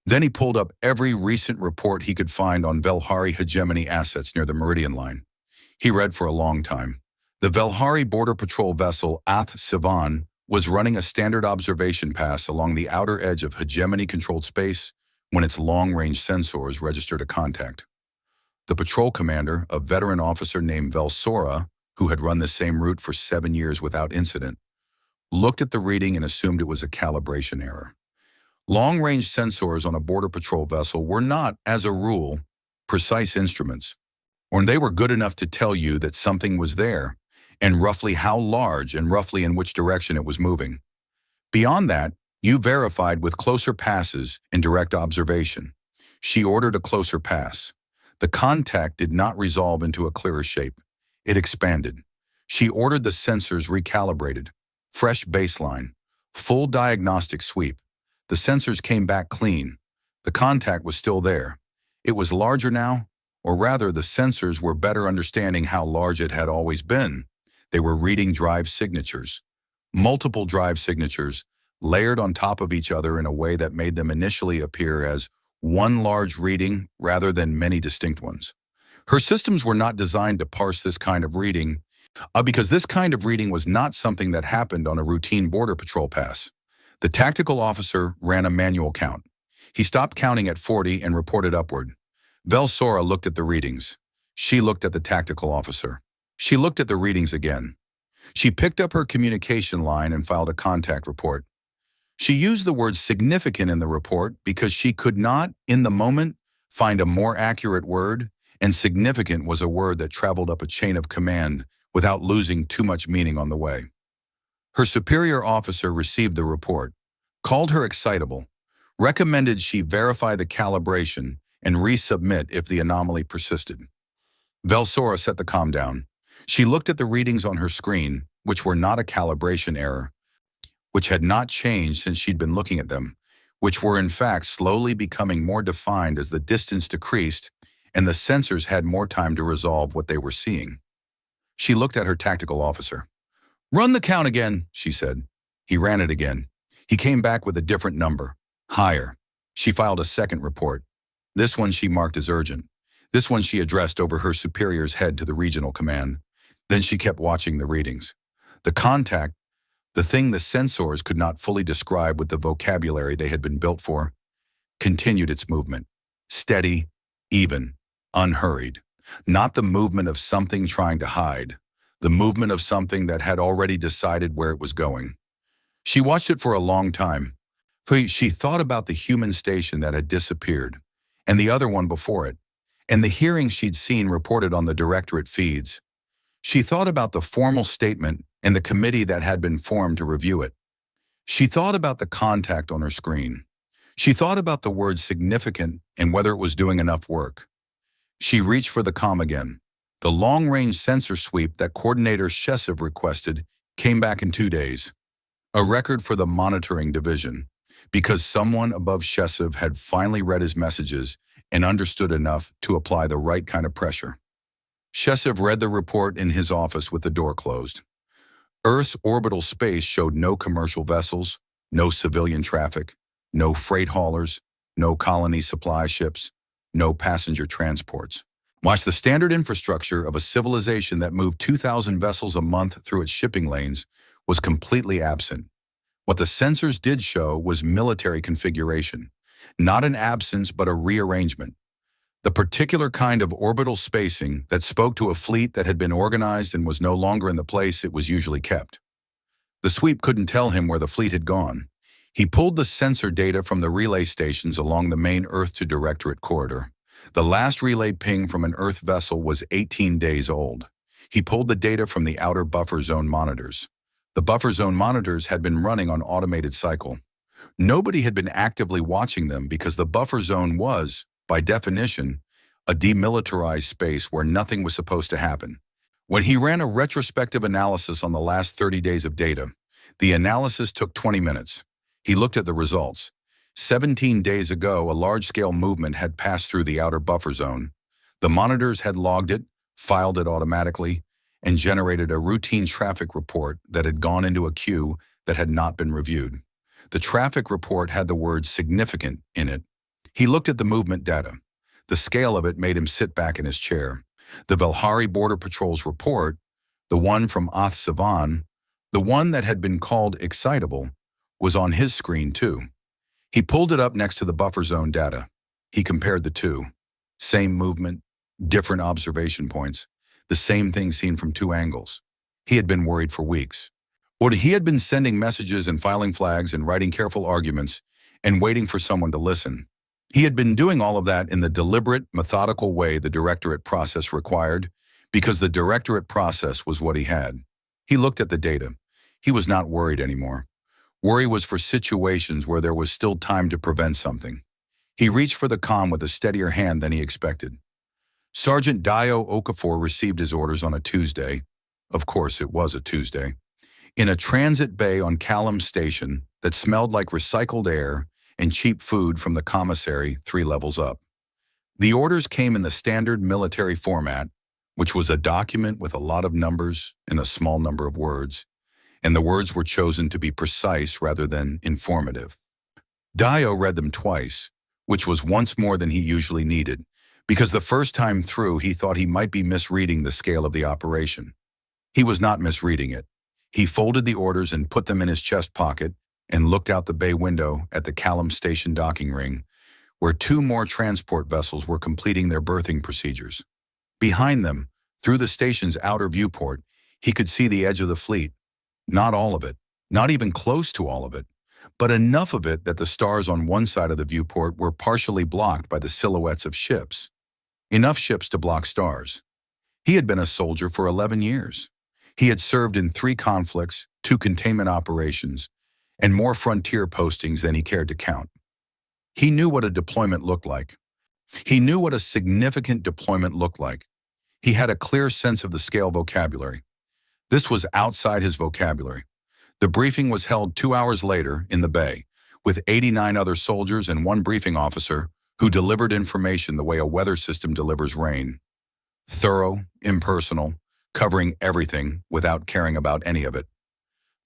Then he pulled up every recent report he could find on Velhari hegemony assets near the Meridian Line. He read for a long time. The Velhari Border Patrol vessel HFY was running a standard observation pass along the outer edge of hegemony-controlled space when its long-range sensors registered a contact. The patrol commander, a veteran officer named Velsora, who had run the same route for 7 years without incident, looked at the reading and assumed it was a calibration error. Long-range sensors on a border patrol vessel were not, as a rule, precise instruments, or they were good enough to tell you that something was there, and roughly how large and roughly in which direction it was moving. Beyond that, you verified with closer passes and direct observation. She ordered a closer pass. The contact did not resolve into a clearer shape. It expanded. She ordered the sensors recalibrated. Fresh baseline. Full diagnostic sweep. The sensors came back clean. The contact was still there. It was larger now, or rather the sensors were better understanding how large it had always been. They were reading drive signatures. Multiple drive signatures, layered on top of each other in a way that made them initially appear as one large reading rather than many distinct ones. Her systems were not designed to parse this kind of reading, because this kind of reading was not something that happened on a routine border patrol pass. The tactical officer ran a manual count. He stopped counting at 40 and reported upward. Velsora looked at the readings. She looked at the tactical officer. She looked at the readings again. She picked up her communication line and filed a contact report. She used the word significant in the report because she could not, in the moment, find a more accurate word, and significant was a word that traveled up a chain of command without losing too much meaning on the way. Her superior officer received the report, called her excitable, recommended she verify the calibration and resubmit if the anomaly persisted. Velsora set the comm down. She looked at the readings on her screen, which were not a calibration error, which had not changed since she'd been looking at them, which were in fact slowly becoming more defined as the distance decreased and the sensors had more time to resolve what they were seeing. She looked at her tactical officer. "Run the count again," she said. He ran it again. He came back with a different number, higher. She filed a second report. This one she marked as urgent. This one she addressed over her superior's head to the regional command. Then she kept watching the readings. The contact, the thing the sensors could not fully describe with the vocabulary they had been built for, continued its movement. Steady, even, unhurried. Not the movement of something trying to hide. The movement of something that had already decided where it was going. She watched it for a long time. She thought about the human station that had disappeared, and the other one before it, and the hearings she'd seen reported on the directorate feeds. She thought about the formal statement and the committee that had been formed to review it. She thought about the contact on her screen. She thought about the word significant and whether it was doing enough work. She reached for the comm again. The long-range sensor sweep that Coordinator Sheshev requested came back in 2 days. A record for the monitoring division, because someone above Sheshev had finally read his messages and understood enough to apply the right kind of pressure. Sheshev read the report in his office with the door closed. Earth's orbital space showed no commercial vessels, no civilian traffic, no freight haulers, no colony supply ships, no passenger transports. Watch the standard infrastructure of a civilization that moved 2,000 vessels a month through its shipping lanes was completely absent. What the sensors did show was military configuration, not an absence but a rearrangement. The particular kind of orbital spacing that spoke to a fleet that had been organized and was no longer in the place it was usually kept. The sweep couldn't tell him where the fleet had gone. He pulled the sensor data from the relay stations along the main Earth-to-Directorate corridor. The last relay ping from an Earth vessel was 18 days old. He pulled the data from the outer buffer zone monitors. The buffer zone monitors had been running on automated cycle. Nobody had been actively watching them because the buffer zone was, by definition, a demilitarized space where nothing was supposed to happen. When he ran a retrospective analysis on the last 30 days of data, the analysis took 20 minutes. He looked at the results. 17 days ago, a large-scale movement had passed through the outer buffer zone. The monitors had logged it, filed it automatically, and generated a routine traffic report that had gone into a queue that had not been reviewed. The traffic report had the word significant in it. He looked at the movement data. The scale of it made him sit back in his chair. The Valhari Border Patrol's report, the one from Oth Savan, the one that had been called excitable, was on his screen too. He pulled it up next to the buffer zone data. He compared the two. Same movement, different observation points, the same thing seen from two angles. He had been worried for weeks. Or he had been sending messages and filing flags and writing careful arguments and waiting for someone to listen. He had been doing all of that in the deliberate, methodical way the directorate process required, because the directorate process was what he had. He looked at the data. He was not worried anymore. Worry was for situations where there was still time to prevent something. He reached for the comm with a steadier hand than he expected. Sergeant Dio Okafor received his orders on a Tuesday. Of course, it was a Tuesday. In a transit bay on Callum Station that smelled like recycled air and cheap food from the commissary 3 levels up. The orders came in the standard military format, which was a document with a lot of numbers and a small number of words, and the words were chosen to be precise rather than informative. Dio read them twice, which was once more than he usually needed, because the first time through he thought he might be misreading the scale of the operation. He was not misreading it. He folded the orders and put them in his chest pocket and looked out the bay window at the Callum Station docking ring, where 2 more transport vessels were completing their berthing procedures. Behind them, through the station's outer viewport, he could see the edge of the fleet. Not all of it, not even close to all of it, but enough of it that the stars on one side of the viewport were partially blocked by the silhouettes of ships. Enough ships to block stars. He had been a soldier for 11 years. He had served in 3 conflicts, 2 containment operations, and more frontier postings than he cared to count. He knew what a deployment looked like. He knew what a significant deployment looked like. He had a clear sense of the scale vocabulary. This was outside his vocabulary. The briefing was held 2 hours later in the bay, with 89 other soldiers and 1 briefing officer who delivered information the way a weather system delivers rain. Thorough, impersonal, covering everything without caring about any of it.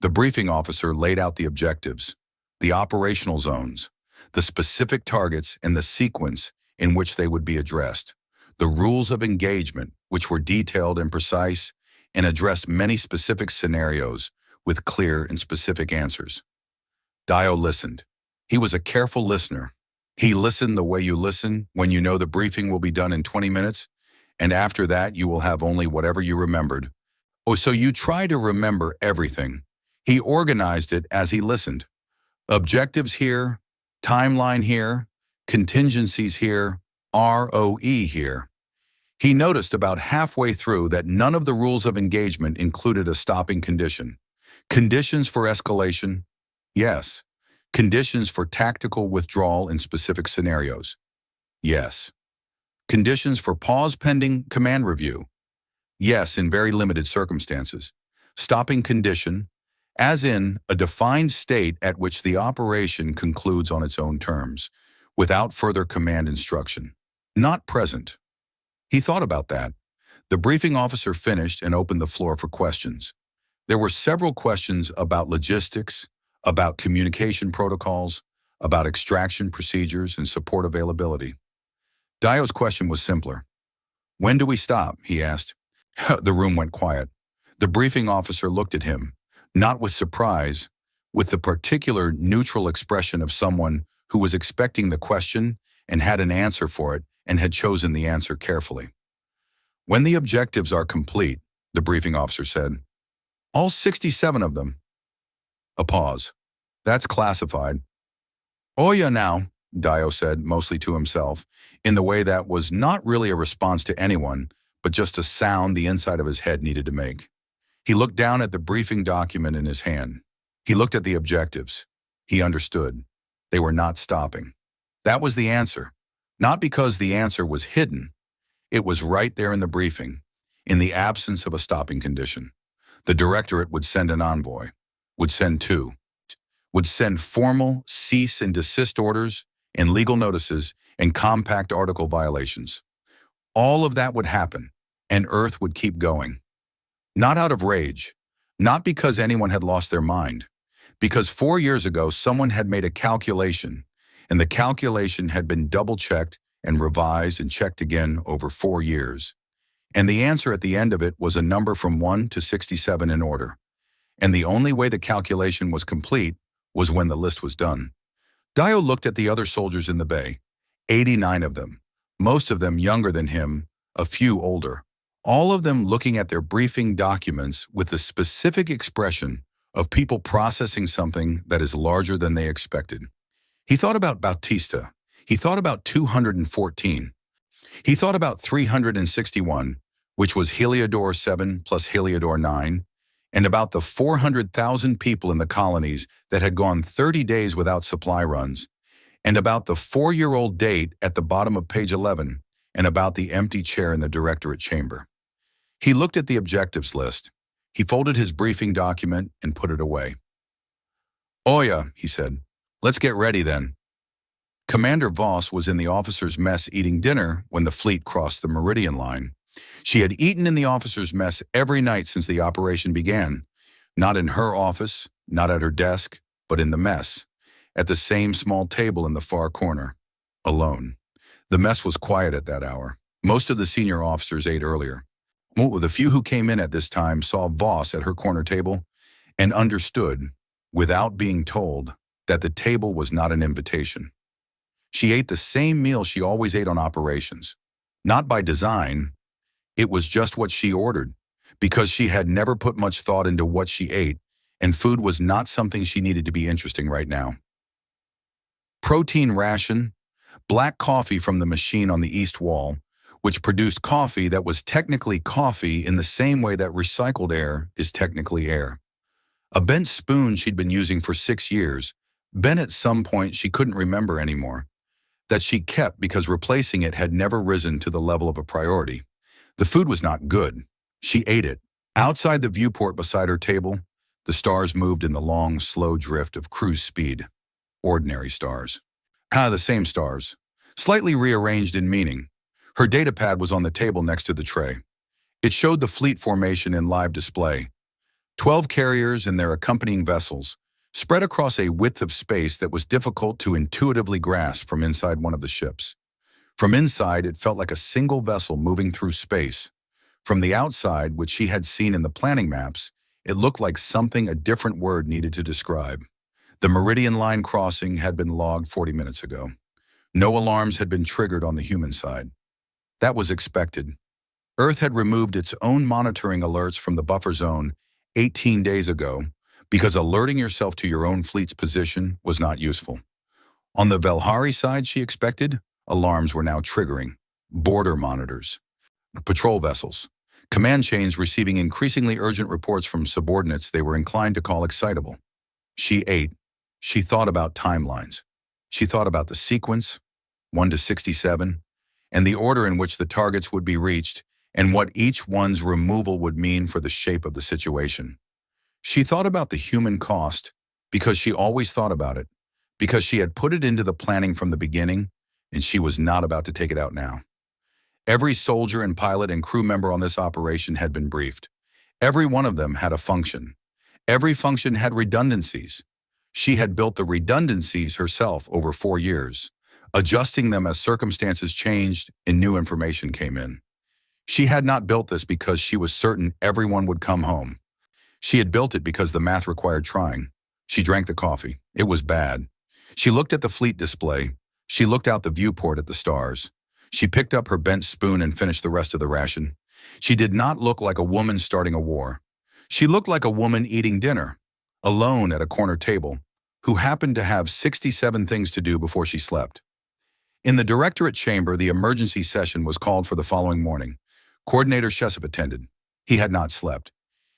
The briefing officer laid out the objectives, the operational zones, the specific targets and the sequence in which they would be addressed, the rules of engagement, which were detailed and precise and addressed many specific scenarios with clear and specific answers. Dio listened. He was a careful listener. He listened the way you listen when you know the briefing will be done in 20 minutes, and after that you will have only whatever you remembered. Oh, so you try to remember everything. He organized it as he listened. Objectives here, timeline here, contingencies here, ROE here. He noticed about halfway through that none of the rules of engagement included a stopping condition. Conditions for escalation? Yes. Conditions for tactical withdrawal in specific scenarios? Yes. Conditions for pause pending command review? Yes, in very limited circumstances. Stopping condition, as in a defined state at which the operation concludes on its own terms, without further command instruction. Not present. He thought about that. The briefing officer finished and opened the floor for questions. There were several questions about logistics, about communication protocols, about extraction procedures and support availability. Dio's question was simpler. "When do we stop?" he asked. The room went quiet. The briefing officer looked at him, not with surprise, with the particular neutral expression of someone who was expecting the question and had an answer for it and had chosen the answer carefully. "When the objectives are complete," the briefing officer said. "All 67 of them." A pause. "That's classified." "Oh yeah now," Dio said, mostly to himself, in the way that was not really a response to anyone, but just a sound the inside of his head needed to make. He looked down at the briefing document in his hand. He looked at the objectives. He understood. They were not stopping. That was the answer. Not because the answer was hidden. It was right there in the briefing, in the absence of a stopping condition. The directorate would send an envoy, would send 2, would send formal cease and desist orders and legal notices and compact article violations. All of that would happen, and Earth would keep going. Not out of rage, not because anyone had lost their mind, because 4 years ago someone had made a calculation, and the calculation had been double-checked and revised and checked again over 4 years. And the answer at the end of it was a number from 1 to 67 in order. And the only way the calculation was complete was when the list was done. Dio looked at the other soldiers in the bay, 89 of them, most of them younger than him, a few older, all of them looking at their briefing documents with the specific expression of people processing something that is larger than they expected. He thought about Bautista. He thought about 214. He thought about 361, which was Heliodor 7 plus Heliodor 9, and about the 400,000 people in the colonies that had gone 30 days without supply runs, and about the 4-year-old date at the bottom of page 11, and about the empty chair in the directorate chamber. He looked at the objectives list. He folded his briefing document and put it away. "Oya," he said, "let's get ready then." Commander Voss was in the officers' mess eating dinner when the fleet crossed the Meridian line. She had eaten in the officers' mess every night since the operation began, not in her office, not at her desk, but in the mess, at the same small table in the far corner, alone. The mess was quiet at that hour. Most of the senior officers ate earlier. The few who came in at this time saw Voss at her corner table and understood, without being told, that the table was not an invitation. She ate the same meal she always ate on operations. Not by design, it was just what she ordered, because she had never put much thought into what she ate, and food was not something she needed to be interesting right now. Protein ration, black coffee from the machine on the east wall, which produced coffee that was technically coffee in the same way that recycled air is technically air. A bent spoon she'd been using for 6 years, bent at some point she couldn't remember anymore, that she kept because replacing it had never risen to the level of a priority. The food was not good. She ate it. Outside the viewport beside her table, the stars moved in the long, slow drift of cruise speed. Ordinary stars. The same stars, slightly rearranged in meaning. Her datapad was on the table next to the tray. It showed the fleet formation in live display. 12 carriers and their accompanying vessels, spread across a width of space that was difficult to intuitively grasp from inside one of the ships. From inside, it felt like a single vessel moving through space. From the outside, which she had seen in the planning maps, it looked like something a different word needed to describe. The Meridian line crossing had been logged 40 minutes ago. No alarms had been triggered on the human side. That was expected. Earth had removed its own monitoring alerts from the buffer zone 18 days ago because alerting yourself to your own fleet's position was not useful. On the Velhari side, she expected, alarms were now triggering. Border monitors. Patrol vessels. Command chains receiving increasingly urgent reports from subordinates they were inclined to call excitable. She ate. She thought about timelines. She thought about the sequence, 1 to 67, and the order in which the targets would be reached, and what each one's removal would mean for the shape of the situation. She thought about the human cost, because she always thought about it, because she had put it into the planning from the beginning, and she was not about to take it out now. Every soldier and pilot and crew member on this operation had been briefed. Every one of them had a function. Every function had redundancies. She had built the redundancies herself over 4 years, adjusting them as circumstances changed and new information came in. She had not built this because she was certain everyone would come home. She had built it because the math required trying. She drank the coffee. It was bad. She looked at the fleet display. She looked out the viewport at the stars. She picked up her bent spoon and finished the rest of the ration. She did not look like a woman starting a war. She looked like a woman eating dinner, alone at a corner table, who happened to have 67 things to do before she slept. In the directorate chamber, the emergency session was called for the following morning. Coordinator Shesov attended. He had not slept.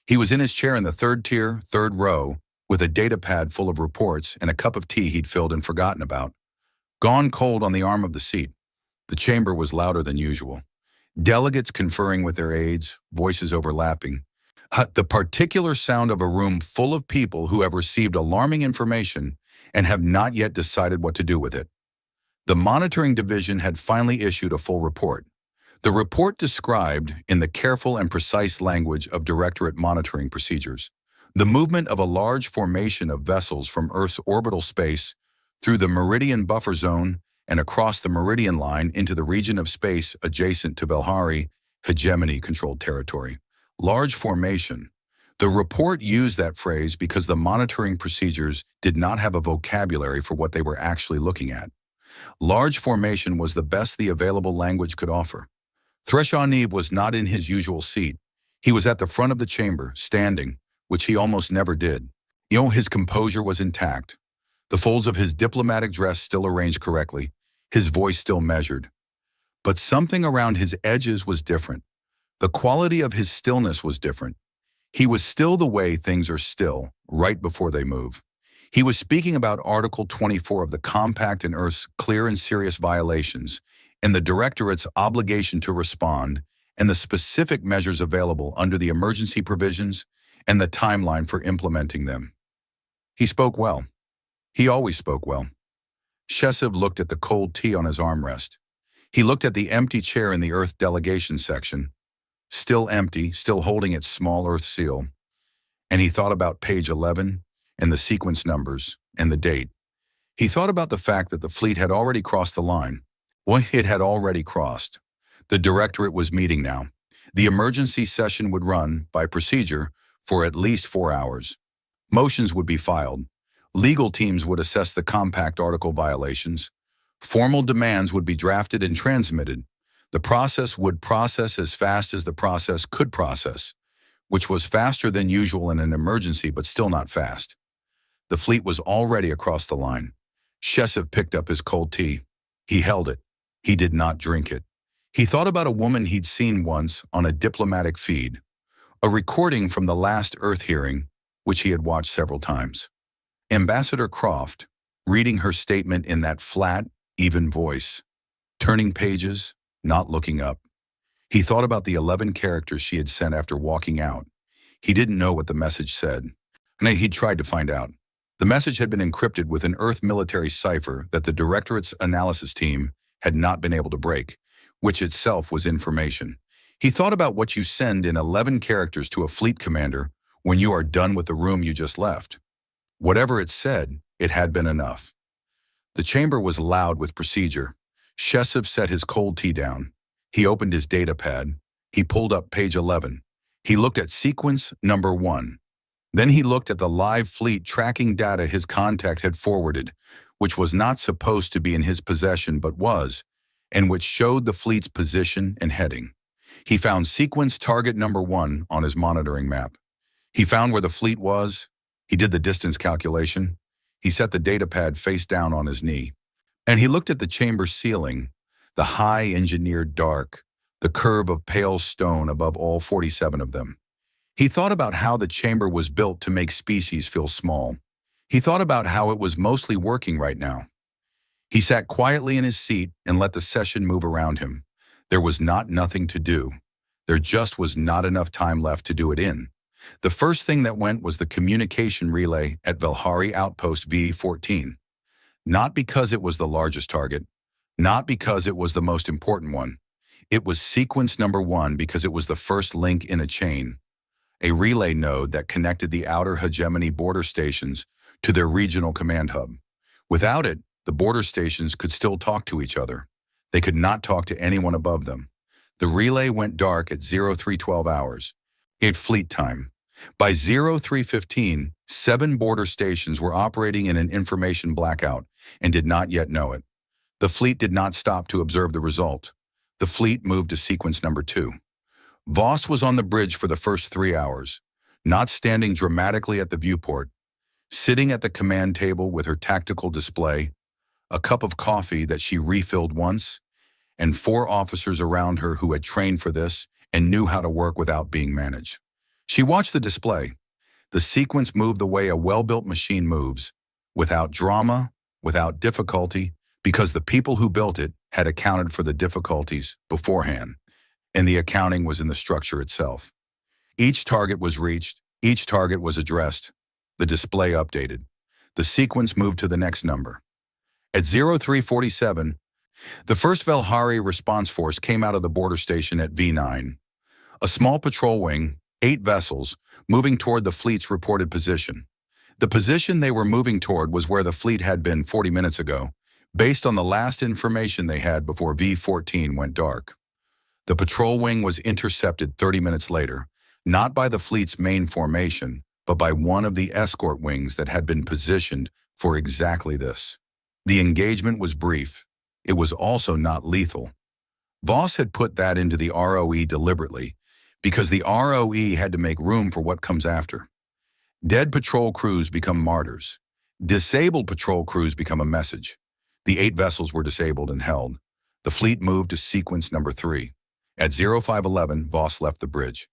He was in his chair in the third tier, third row, with a data pad full of reports and a cup of tea he'd filled and forgotten about. Gone cold on the arm of the seat. The chamber was louder than usual. Delegates conferring with their aides, voices overlapping. The particular sound of a room full of people who have received alarming information and have not yet decided what to do with it. The monitoring division had finally issued a full report. The report described, in the careful and precise language of Directorate monitoring procedures, the movement of a large formation of vessels from Earth's orbital space through the meridian buffer zone and across the meridian line into the region of space adjacent to Velhari hegemony-controlled territory. Large formation. The report used that phrase because the monitoring procedures did not have a vocabulary for what they were actually looking at. Large formation was the best the available language could offer. Threshaw-Neve was not in his usual seat. He was at the front of the chamber, standing, which he almost never did. His composure was intact. The folds of his diplomatic dress still arranged correctly, his voice still measured. But something around his edges was different. The quality of his stillness was different. He was still the way things are still, right before they move. He was speaking about Article 24 of the Compact and Earth's clear and serious violations, and the Directorate's obligation to respond, and the specific measures available under the emergency provisions, and the timeline for implementing them. He spoke well. He always spoke well. Sheshev looked at the cold tea on his armrest. He looked at the empty chair in the Earth delegation section, still empty, still holding its small Earth seal. And he thought about page 11 and the sequence numbers and the date. He thought about the fact that the fleet had already crossed the line. Well, it had already crossed. The Directorate was meeting now. The emergency session would run, by procedure, for at least 4 hours. Motions would be filed. Legal teams would assess the Compact Article violations. Formal demands would be drafted and transmitted. The process would process as fast as the process could process, which was faster than usual in an emergency but still not fast. The fleet was already across the line. Sheshev picked up his cold tea. He held it. He did not drink it. He thought about a woman he'd seen once on a diplomatic feed, a recording from the last Earth hearing, which he had watched several times. Ambassador Croft, reading her statement in that flat, even voice, turning pages, not looking up. He thought about the 11 characters she had sent after walking out. He didn't know what the message said, and he'd tried to find out. The message had been encrypted with an Earth military cipher that the Directorate's analysis team had not been able to break, which itself was information. He thought about what you send in 11 characters to a fleet commander when you are done with the room you just left. Whatever it said, it had been enough. The chamber was loud with procedure. Sheshev set his cold tea down. He opened his data pad. He pulled up page 11. He looked at sequence number 1. Then he looked at the live fleet tracking data his contact had forwarded, which was not supposed to be in his possession but was, and which showed the fleet's position and heading. He found sequence target number 1 on his monitoring map. He found where the fleet was. He did the distance calculation. He set the data pad face down on his knee. And he looked at the chamber ceiling, the high engineered dark, the curve of pale stone above all 47 of them. He thought about how the chamber was built to make species feel small. He thought about how it was mostly working right now. He sat quietly in his seat and let the session move around him. There was nothing to do. There just was not enough time left to do it in. The first thing that went was the communication relay at Velhari Outpost V14. Not because it was the largest target, not because it was the most important one. It was sequence number 1 because it was the first link in a chain, a relay node that connected the outer hegemony border stations to their regional command hub. Without it, the border stations could still talk to each other. They could not talk to anyone above them. The relay went dark at 0312 hours. At fleet time. By 0315, 7 border stations were operating in an information blackout and did not yet know it. The fleet did not stop to observe the result. The fleet moved to sequence number 2. Voss was on the bridge for the first 3 hours, not standing dramatically at the viewport, sitting at the command table with her tactical display, a cup of coffee that she refilled once, and 4 officers around her who had trained for this and knew how to work without being managed. She watched the display. The sequence moved the way a well-built machine moves, without drama, without difficulty, because the people who built it had accounted for the difficulties beforehand, and the accounting was in the structure itself. Each target was reached, each target was addressed, the display updated. The sequence moved to the next number. At 0347, The first Velhari response force came out of the border station at V9. A small patrol wing, 8 vessels, moving toward the fleet's reported position. The position they were moving toward was where the fleet had been 40 minutes ago, based on the last information they had before V14 went dark. The patrol wing was intercepted 30 minutes later, not by the fleet's main formation, but by one of the escort wings that had been positioned for exactly this. The engagement was brief. It was also not lethal. Voss had put that into the ROE deliberately, because the ROE had to make room for what comes after. Dead patrol crews become martyrs. Disabled patrol crews become a message. The 8 vessels were disabled and held. The fleet moved to sequence number 3. At 0511, Voss left the bridge.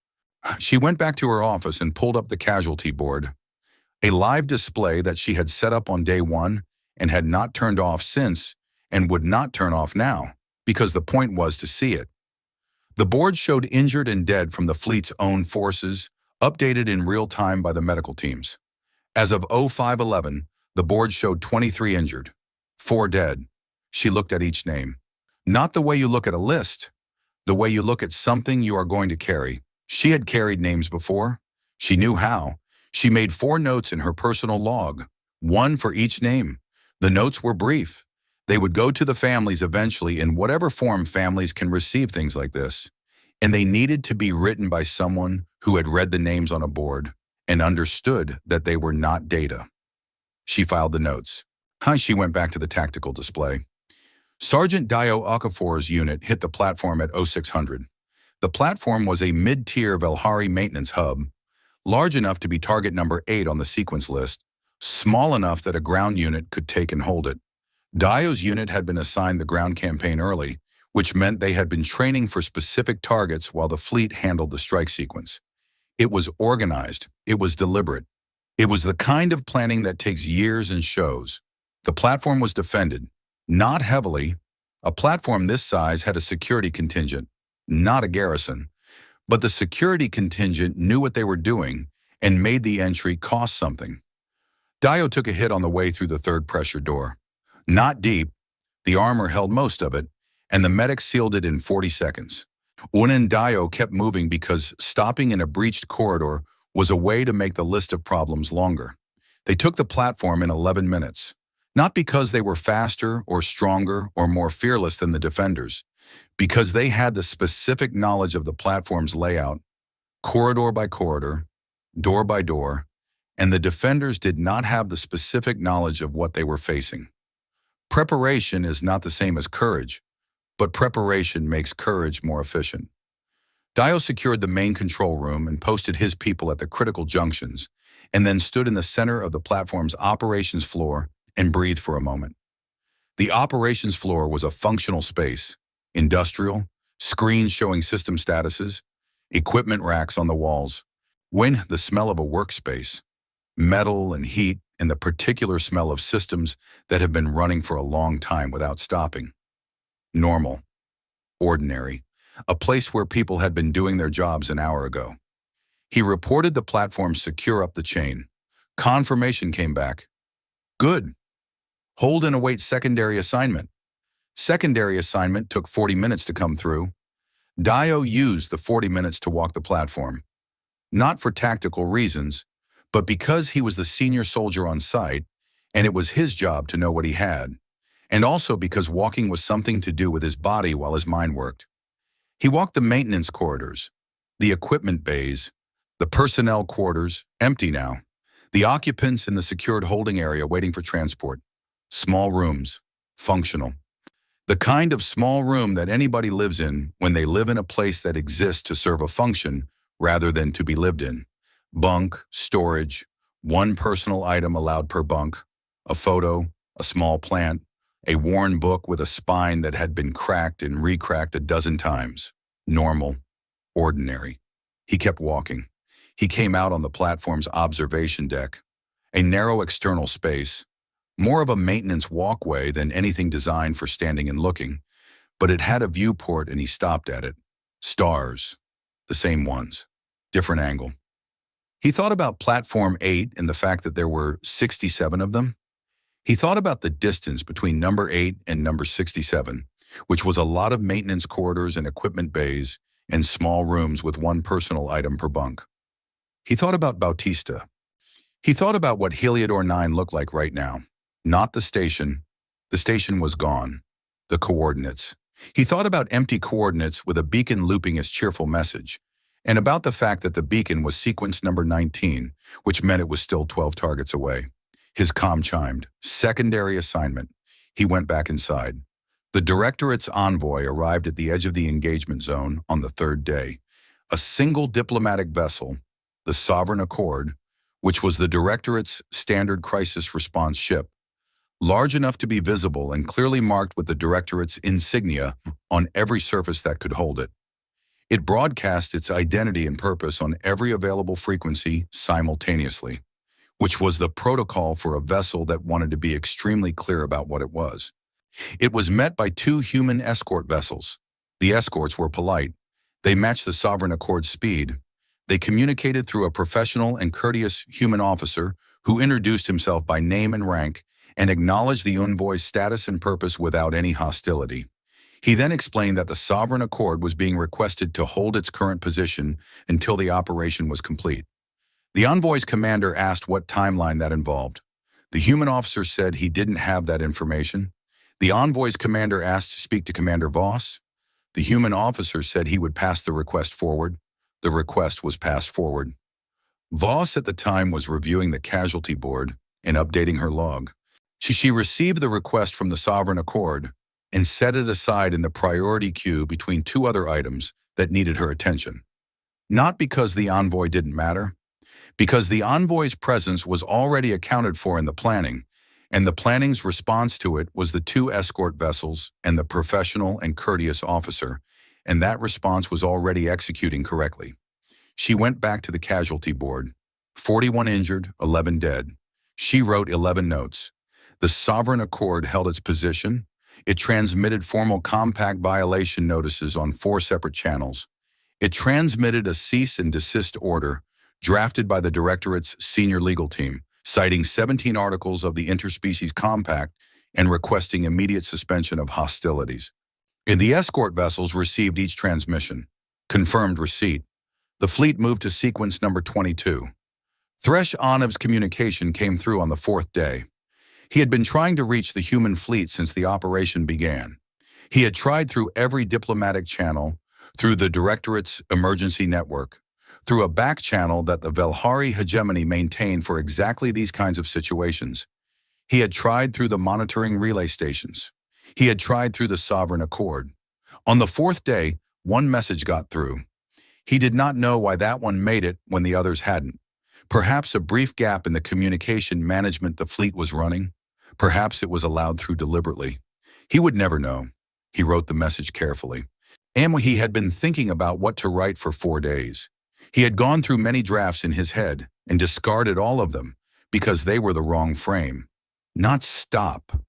She went back to her office and pulled up the casualty board, a live display that she had set up on day 1 and had not turned off since and would not turn off now, because the point was to see it. The board showed injured and dead from the fleet's own forces, updated in real time by the medical teams. As of 0511, the board showed 23 injured, 4 dead. She looked at each name. Not the way you look at a list, the way you look at something you are going to carry. She had carried names before. She knew how. She made 4 notes in her personal log, 1 for each name. The notes were brief. They would go to the families eventually in whatever form families can receive things like this. And they needed to be written by someone who had read the names on a board and understood that they were not data. She filed the notes. She went back to the tactical display. Sergeant Dio Okafor's unit hit the platform at 0600. The platform was a mid-tier Velhari maintenance hub, large enough to be target number 8 on the sequence list, small enough that a ground unit could take and hold it. Dio's unit had been assigned the ground campaign early, which meant they had been training for specific targets while the fleet handled the strike sequence. It was organized. It was deliberate. It was the kind of planning that takes years and shows. The platform was defended, not heavily. A platform this size had a security contingent, not a garrison. But the security contingent knew what they were doing and made the entry cost something. Dio took a hit on the way through the 3rd pressure door. Not deep. The armor held most of it, and the medic sealed it in 40 seconds. Un and Dio kept moving because stopping in a breached corridor was a way to make the list of problems longer. They took the platform in 11 minutes, not because they were faster or stronger or more fearless than the defenders, because they had the specific knowledge of the platform's layout, corridor by corridor, door by door, and the defenders did not have the specific knowledge of what they were facing. Preparation is not the same as courage, but preparation makes courage more efficient. Dio secured the main control room and posted his people at the critical junctions, and then stood in the center of the platform's operations floor and breathed for a moment. The operations floor was a functional space, industrial, screens showing system statuses, equipment racks on the walls. When the smell of a workspace, metal and heat, and the particular smell of systems that have been running for a long time without stopping. Normal, ordinary, a place where people had been doing their jobs an hour ago. He reported the platform secure up the chain. Confirmation came back. Good. Hold and await secondary assignment. Secondary assignment took 40 minutes to come through. Dio used the 40 minutes to walk the platform. Not for tactical reasons, but because he was the senior soldier on site, and it was his job to know what he had, and also because walking was something to do with his body while his mind worked. He walked the maintenance corridors, the equipment bays, the personnel quarters, empty now, the occupants in the secured holding area waiting for transport. Small rooms, functional. The kind of small room that anybody lives in when they live in a place that exists to serve a function rather than to be lived in. Bunk, storage, 1 personal item allowed per bunk, a photo, a small plant, a worn book with a spine that had been cracked and recracked a dozen times. Normal, ordinary. He kept walking. He came out on the platform's observation deck, a narrow external space, more of a maintenance walkway than anything designed for standing and looking, but it had a viewport and he stopped at it. Stars, the same ones, different angle. He thought about Platform 8 and the fact that there were 67 of them. He thought about the distance between number 8 and number 67, which was a lot of maintenance corridors and equipment bays and small rooms with one personal item per bunk. He thought about Bautista. He thought about what Heliodor 9 looked like right now. Not the station. The station was gone. The coordinates. He thought about empty coordinates with a beacon looping his cheerful message, and about the fact that the beacon was sequence number 19, which meant it was still 12 targets away. His comm chimed. Secondary assignment. He went back inside. The Directorate's envoy arrived at the edge of the engagement zone on the third day. A single diplomatic vessel, the Sovereign Accord, which was the Directorate's standard crisis response ship, large enough to be visible and clearly marked with the Directorate's insignia on every surface that could hold it. It broadcast its identity and purpose on every available frequency simultaneously, which was the protocol for a vessel that wanted to be extremely clear about what it was. It was met by two human escort vessels. The escorts were polite. They matched the Sovereign Accord's speed. They communicated through a professional and courteous human officer who introduced himself by name and rank and acknowledged the envoy's status and purpose without any hostility. He then explained that the Sovereign Accord was being requested to hold its current position until the operation was complete. The envoy's commander asked what timeline that involved. The human officer said he didn't have that information. The envoy's commander asked to speak to Commander Voss. The human officer said he would pass the request forward. The request was passed forward. Voss at the time was reviewing the casualty board and updating her log. She received the request from the Sovereign Accord and set it aside in the priority queue between two other items that needed her attention. Not because the envoy didn't matter, because the envoy's presence was already accounted for in the planning, and the planning's response to it was the two escort vessels and the professional and courteous officer, and that response was already executing correctly. She went back to the casualty board. 41 injured, 11 dead. She wrote 11 notes. The Sovereign Accord held its position. It transmitted formal compact violation notices on 4 separate channels. It transmitted a cease and desist order drafted by the Directorate's senior legal team, citing 17 articles of the Interspecies Compact and requesting immediate suspension of hostilities. And the escort vessels received each transmission. Confirmed receipt. The fleet moved to sequence number 22. Thresh Oniv's communication came through on the 4th day. He had been trying to reach the human fleet since the operation began. He had tried through every diplomatic channel, through the Directorate's emergency network, through a back channel that the Velhari hegemony maintained for exactly these kinds of situations. He had tried through the monitoring relay stations. He had tried through the Sovereign Accord. On the 4th day, one message got through. He did not know why that one made it when the others hadn't. Perhaps a brief gap in the communication management the fleet was running. Perhaps it was allowed through deliberately. He would never know. He wrote the message carefully. And he had been thinking about what to write for 4 days. He had gone through many drafts in his head and discarded all of them because they were the wrong frame. Not stop.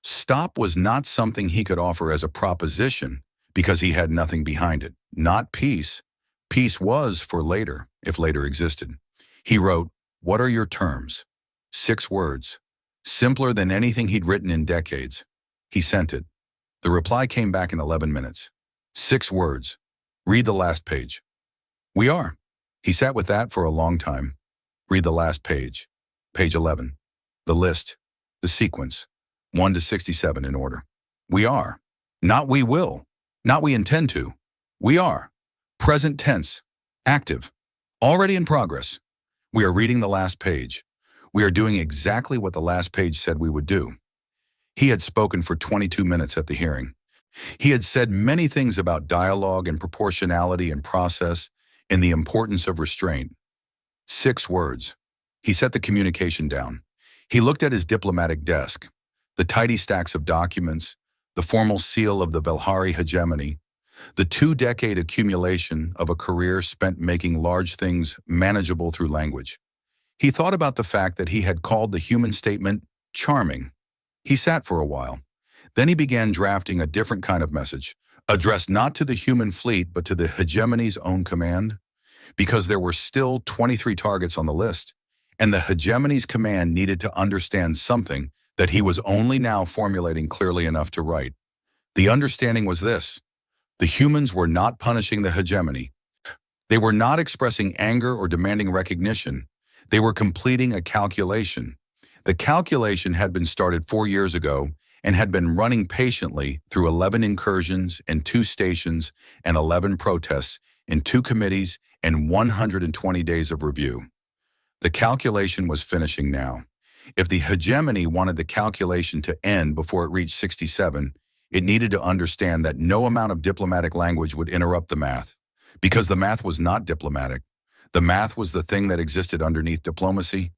Stop was not something he could offer as a proposition because he had nothing behind it. Not peace. Peace was for later, if later existed. He wrote, "What are your terms?" 6 words. Simpler than anything he'd written in decades. He sent it. The reply came back in 11 minutes. 6 words. Read the last page. We are. He sat with that for a long time. Read the last page. Page 11. The list. The sequence. 1 to 67 in order. We are. Not we will. Not we intend to. We are. Present tense. Active. Already in progress. We are reading the last page. We are doing exactly what the last page said we would do. He had spoken for 22 minutes at the hearing. He had said many things about dialogue and proportionality and process and the importance of restraint. 6 words. He set the communication down. He looked at his diplomatic desk, the tidy stacks of documents, the formal seal of the Velhari hegemony, the 2-decade accumulation of a career spent making large things manageable through language. He thought about the fact that he had called the human statement charming. He sat for a while. Then he began drafting a different kind of message, addressed not to the human fleet but to the hegemony's own command, because there were still 23 targets on the list, and the hegemony's command needed to understand something that he was only now formulating clearly enough to write. The understanding was this: the humans were not punishing the hegemony. They were not expressing anger or demanding recognition. They were completing a calculation. The calculation had been started 4 years ago and had been running patiently through 11 incursions and 2 stations and 11 protests in 2 committees and 120 days of review. The calculation was finishing now. If the hegemony wanted the calculation to end before it reached 67, it needed to understand that no amount of diplomatic language would interrupt the math. Because the math was not diplomatic. The math was the thing that existed underneath diplomacy.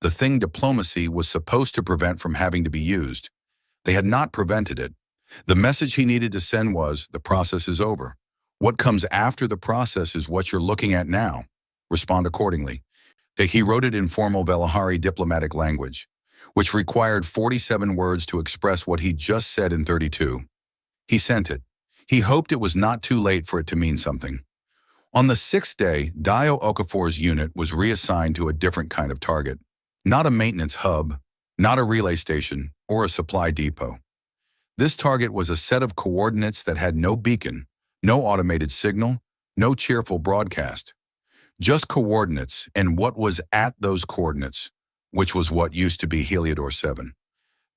The thing diplomacy was supposed to prevent from having to be used. They had not prevented it. The message he needed to send was, the process is over. What comes after the process is what you're looking at now. Respond accordingly. He wrote it in formal Velahari diplomatic language, which required 47 words to express what he just said in 32. He sent it. He hoped it was not too late for it to mean something. On the 6th day, Dio Okafor's unit was reassigned to a different kind of target. Not a maintenance hub, not a relay station, or a supply depot. This target was a set of coordinates that had no beacon, no automated signal, no cheerful broadcast. Just coordinates and what was at those coordinates, which was what used to be Heliodor 7.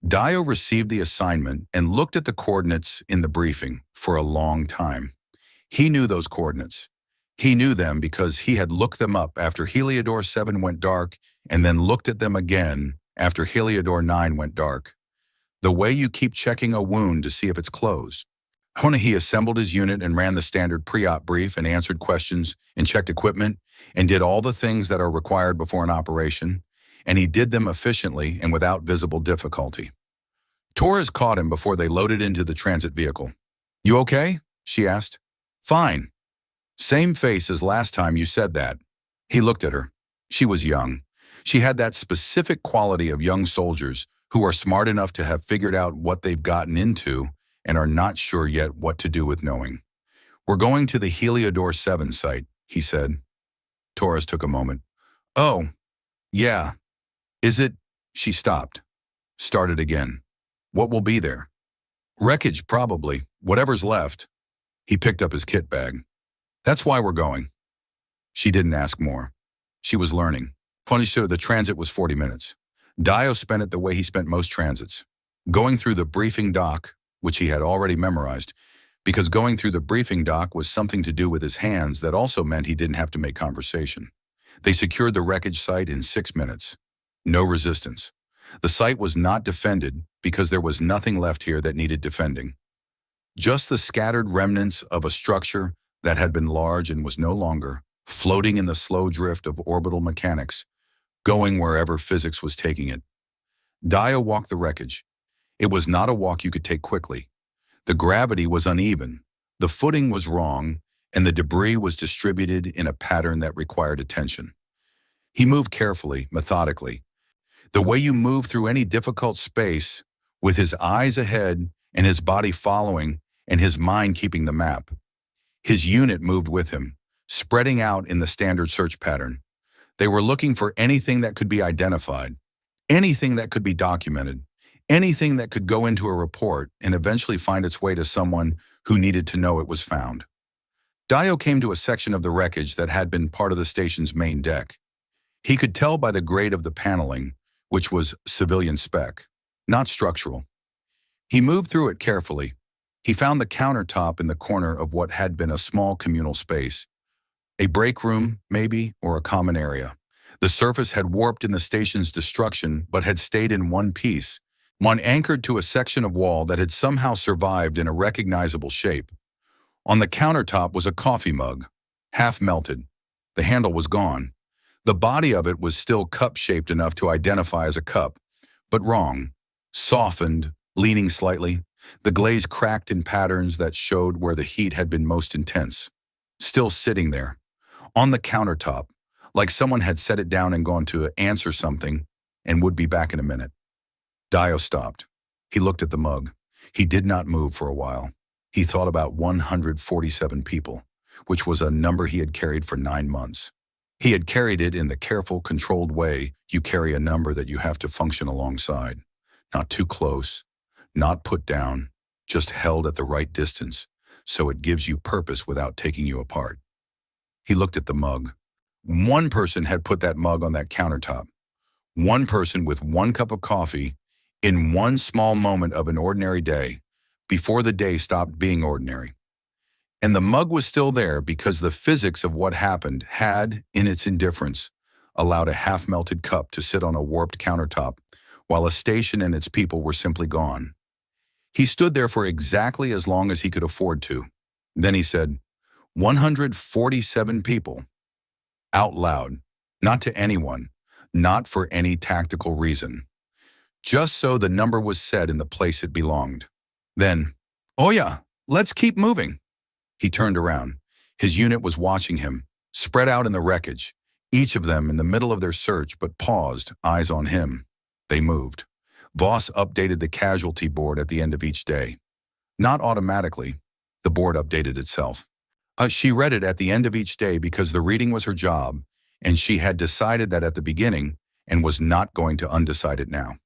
Dio received the assignment and looked at the coordinates in the briefing for a long time. He knew those coordinates. He knew them because he had looked them up after Heliodor 7 went dark and then looked at them again after Heliodor 9 went dark. The way you keep checking a wound to see if it's closed. When he assembled his unit and ran the standard pre-op brief and answered questions and checked equipment and did all the things that are required before an operation, and he did them efficiently and without visible difficulty. Torres caught him before they loaded into the transit vehicle. "You okay?" she asked. "Fine." "Same face as last time you said that." He looked at her. She was young. She had that specific quality of young soldiers who are smart enough to have figured out what they've gotten into and are not sure yet what to do with knowing. "We're going to the Heliodor 7 site," he said. Torres took a moment. "Oh, yeah. Is it?" She stopped. Started again. "What will be there?" "Wreckage, probably. Whatever's left." He picked up his kit bag. "That's why we're going." She didn't ask more. She was learning. Punished, the transit was 40 minutes. Dio spent it the way he spent most transits. Going through the briefing doc, which he had already memorized, because going through the briefing doc was something to do with his hands that also meant he didn't have to make conversation. They secured the wreckage site in 6 minutes. No resistance. The site was not defended because there was nothing left here that needed defending. Just the scattered remnants of a structure that had been large and was no longer, floating in the slow drift of orbital mechanics, going wherever physics was taking it. Dio walked the wreckage. It was not a walk you could take quickly. The gravity was uneven, the footing was wrong, and the debris was distributed in a pattern that required attention. He moved carefully, methodically. The way you move through any difficult space, with his eyes ahead and his body following and his mind keeping the map. His unit moved with him, spreading out in the standard search pattern. They were looking for anything that could be identified, anything that could be documented, anything that could go into a report and eventually find its way to someone who needed to know it was found. Dio came to a section of the wreckage that had been part of the station's main deck. He could tell by the grade of the paneling, which was civilian spec, not structural. He moved through it carefully. He found the countertop in the corner of what had been a small communal space. A break room, maybe, or a common area. The surface had warped in the station's destruction but had stayed in one piece, one anchored to a section of wall that had somehow survived in a recognizable shape. On the countertop was a coffee mug, half melted. The handle was gone. The body of it was still cup-shaped enough to identify as a cup, but wrong, softened, leaning slightly. The glaze cracked in patterns that showed where the heat had been most intense. Still sitting there, on the countertop, like someone had set it down and gone to answer something and would be back in a minute. Dio stopped. He looked at the mug. He did not move for a while. He thought about 147 people, which was a number he had carried for 9 months. He had carried it in the careful, controlled way you carry a number that you have to function alongside. Not too close, not put down, just held at the right distance, so it gives you purpose without taking you apart. He looked at the mug. One person had put that mug on that countertop. One person with one cup of coffee in one small moment of an ordinary day, before the day stopped being ordinary. And the mug was still there because the physics of what happened had, in its indifference, allowed a half-melted cup to sit on a warped countertop, while a station and its people were simply gone. He stood there for exactly as long as he could afford to. Then he said, 147 people. Out loud, not to anyone, not for any tactical reason. Just so the number was said in the place it belonged. Then, "Oh yeah, let's keep moving." He turned around. His unit was watching him, spread out in the wreckage, each of them in the middle of their search but paused, eyes on him. They moved. Voss updated the casualty board at the end of each day. Not automatically. The board updated itself. She read it at the end of each day because the reading was her job, and she had decided that at the beginning and was not going to undecide it now.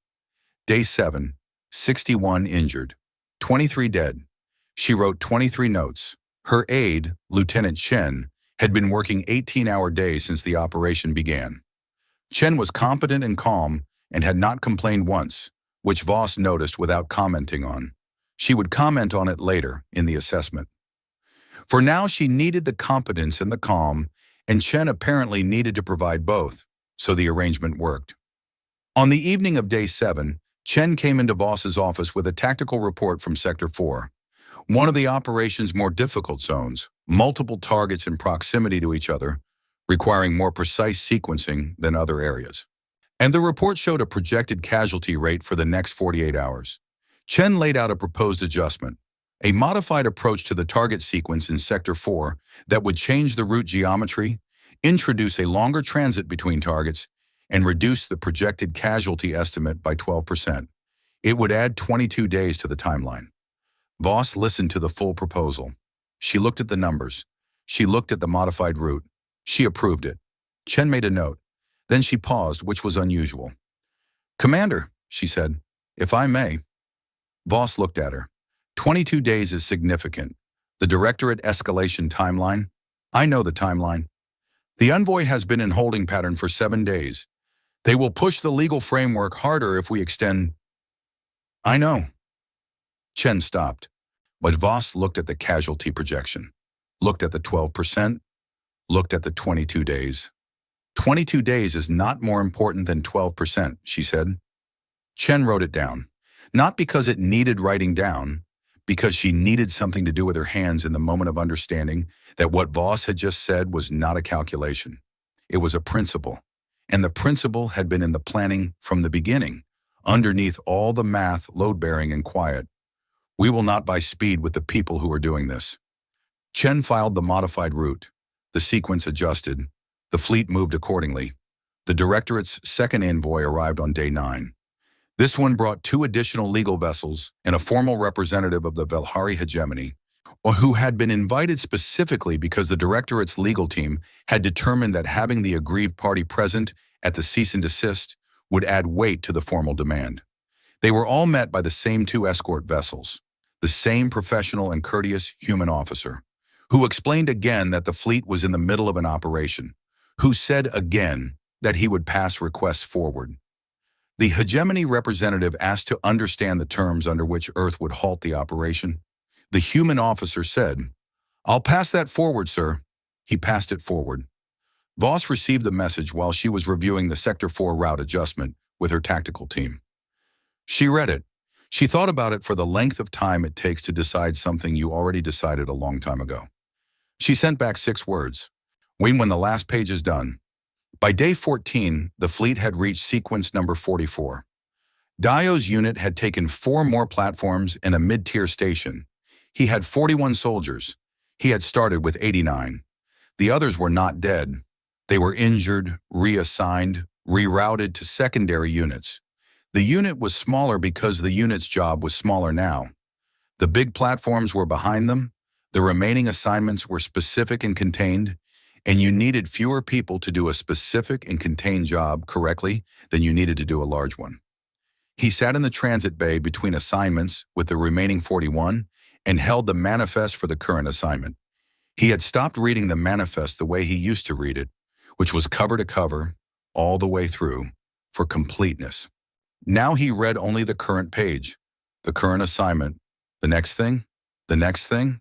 Day 7, 61 injured, 23 dead. She wrote 23 notes. Her aide, Lieutenant Chen, had been working 18-hour days since the operation began. Chen was competent and calm and had not complained once, which Voss noticed without commenting on. She would comment on it later in the assessment. For now, she needed the competence and the calm, and Chen apparently needed to provide both, so the arrangement worked. On the evening of Day 7, Chen came into Voss's office with a tactical report from Sector 4. One of the operation's more difficult zones, multiple targets in proximity to each other, requiring more precise sequencing than other areas. And the report showed a projected casualty rate for the next 48 hours. Chen laid out a proposed adjustment, a modified approach to the target sequence in Sector 4 that would change the route geometry, introduce a longer transit between targets, and reduce the projected casualty estimate by 12%. It would add 22 days to the timeline. Voss listened to the full proposal. She looked at the numbers. She looked at the modified route. She approved it. Chen made a note. Then she paused, which was unusual. "Commander," she said, "if I may." Voss looked at her. 22 days is significant. The Directorate escalation timeline? I know the timeline. The envoy has been in holding pattern for 7 days. They will push the legal framework harder if we extend. I know. Chen stopped, but Voss looked at the casualty projection, looked at the 12%, looked at the 22 days. 22 days is not more important than 12%, she said. Chen wrote it down, not because it needed writing down, because she needed something to do with her hands in the moment of understanding that what Voss had just said was not a calculation. It was a principle, and the principle had been in the planning from the beginning, underneath all the math, load-bearing and quiet. We will not buy speed with the people who are doing this. Chen filed the modified route. The sequence adjusted. The fleet moved accordingly. The Directorate's second envoy arrived on Day 9. This one brought 2 additional legal vessels and a formal representative of the Velhari hegemony, who had been invited specifically because the Directorate's legal team had determined that having the aggrieved party present at the cease and desist would add weight to the formal demand. They were all met by the same 2 escort vessels, the same professional and courteous human officer, who explained again that the fleet was in the middle of an operation, who said again that he would pass requests forward. The hegemony representative asked to understand the terms under which Earth would halt the operation. The human officer said, "I'll pass that forward, sir." He passed it forward. Voss received the message while she was reviewing the Sector 4 route adjustment with her tactical team. She read it. She thought about it for the length of time it takes to decide something you already decided a long time ago. She sent back 6 words. When the last page is done. By Day 14, the fleet had reached sequence number 44. Dio's unit had taken 4 more platforms and a mid-tier station. He had 41 soldiers. He had started with 89. The others were not dead. They were injured, reassigned, rerouted to secondary units. The unit was smaller because the unit's job was smaller now. The big platforms were behind them. The remaining assignments were specific and contained, and you needed fewer people to do a specific and contained job correctly than you needed to do a large one. He sat in the transit bay between assignments with the remaining 41 and held the manifest for the current assignment. He had stopped reading the manifest the way he used to read it, which was cover to cover, all the way through, for completeness. Now he read only the current page, the current assignment, the next thing, the next thing.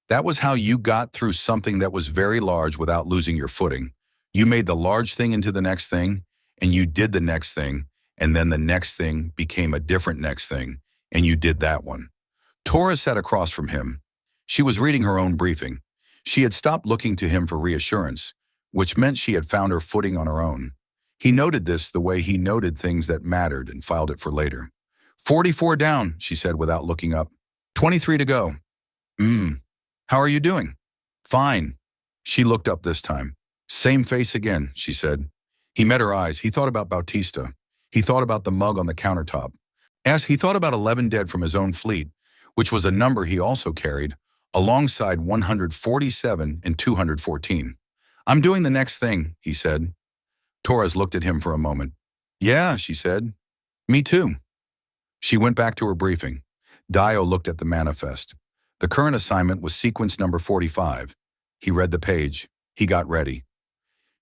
That was how you got through something that was very large without losing your footing. You made the large thing into the next thing, and you did the next thing, and then the next thing became a different next thing, and you did that one. Tora sat across from him. She was reading her own briefing. She had stopped looking to him for reassurance, which meant she had found her footing on her own. He noted this the way he noted things that mattered and filed it for later. 44 down, she said without looking up. 23 to go. How are you doing? Fine. She looked up this time. Same face again, she said. He met her eyes. He thought about Bautista. He thought about the mug on the countertop. As he thought about 11 dead from his own fleet, which was a number he also carried, alongside 147 and 214. I'm doing the next thing, he said. Torres looked at him for a moment. Yeah, she said. Me too. She went back to her briefing. Dio looked at the manifest. The current assignment was sequence number 45. He read the page. He got ready.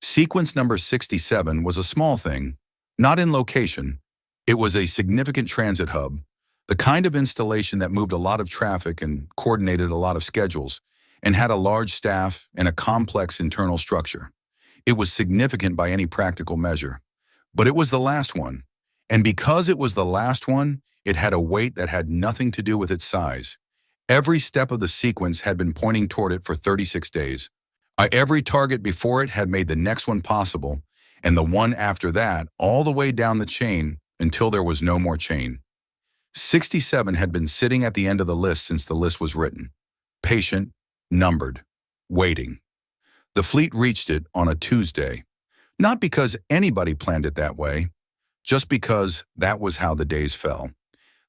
Sequence number 67 was a small thing, not in location. It was a significant transit hub, the kind of installation that moved a lot of traffic and coordinated a lot of schedules, and had a large staff and a complex internal structure. It was significant by any practical measure. But it was the last one. And because it was the last one, it had a weight that had nothing to do with its size. Every step of the sequence had been pointing toward it for 36 days. Every target before it had made the next one possible, and the one after that all the way down the chain until there was no more chain. 67 had been sitting at the end of the list since the list was written. Patient, numbered, waiting. The fleet reached it on a Tuesday, not because anybody planned it that way, just because that was how the days fell.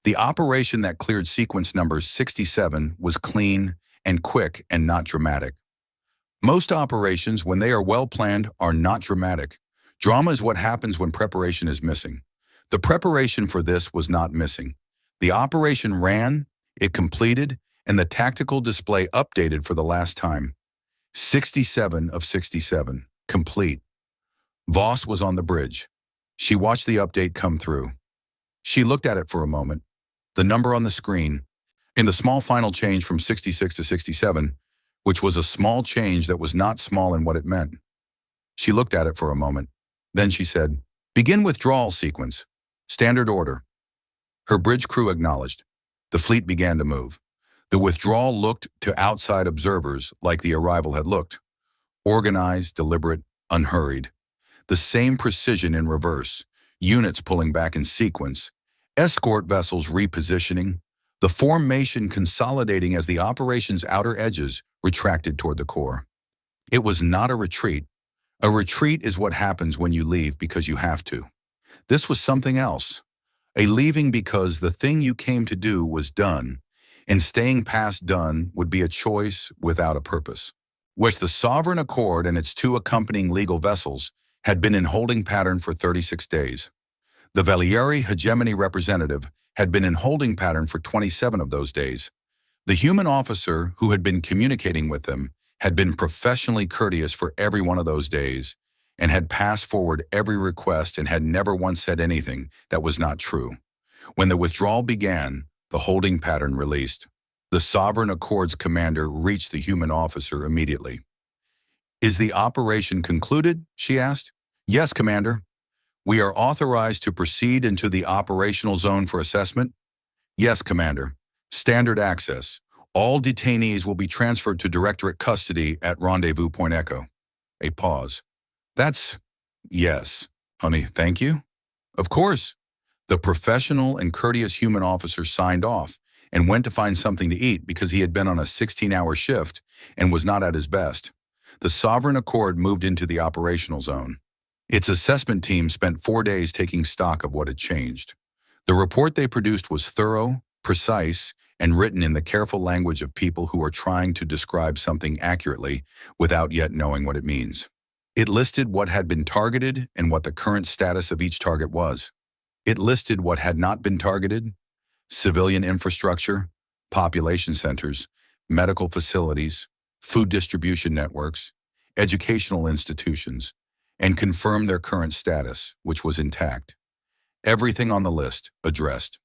The operation that cleared sequence number 67 was clean and quick and not dramatic. Most operations, when they are well planned, are not dramatic. Drama is what happens when preparation is missing. The preparation for this was not missing. The operation ran, it completed, and the tactical display updated for the last time. 67 of 67, complete. Voss was on the bridge. She watched the update come through. She looked at it for a moment. The number on the screen, in the small final change from 66 to 67, which was a small change that was not small in what it meant. She looked at it for a moment. Then she said, "Begin withdrawal sequence. Standard order." Her bridge crew acknowledged. The fleet began to move. The withdrawal looked to outside observers like the arrival had looked. Organized, deliberate, unhurried. The same precision in reverse. Units pulling back in sequence. Escort vessels repositioning. The formation consolidating as the operation's outer edges retracted toward the core. It was not a retreat. A retreat is what happens when you leave because you have to. This was something else. A leaving because the thing you came to do was done, and staying past done would be a choice without a purpose. Which the Sovereign Accord and its two accompanying legal vessels had been in holding pattern for 36 days. The Valieri hegemony representative had been in holding pattern for 27 of those days. The human officer who had been communicating with them had been professionally courteous for every one of those days and had passed forward every request and had never once said anything that was not true. When the withdrawal began, the holding pattern released. The Sovereign Accord's commander reached the human officer immediately. "Is the operation concluded?" she asked. "Yes, Commander." "We are authorized to proceed into the operational zone for assessment?" "Yes, Commander. Standard access. All detainees will be transferred to Directorate custody at Rendezvous Point Echo." A pause. "That's... yes. Honey, thank you." "Of course." The professional and courteous human officer signed off and went to find something to eat because he had been on a 16-hour shift and was not at his best. The Sovereign Accord moved into the operational zone. Its assessment team spent 4 days taking stock of what had changed. The report they produced was thorough, precise, and written in the careful language of people who are trying to describe something accurately without yet knowing what it means. It listed what had been targeted and what the current status of each target was. It listed what had not been targeted: civilian infrastructure, population centers, medical facilities, food distribution networks, educational institutions, and confirmed their current status, which was intact. Everything on the list addressed.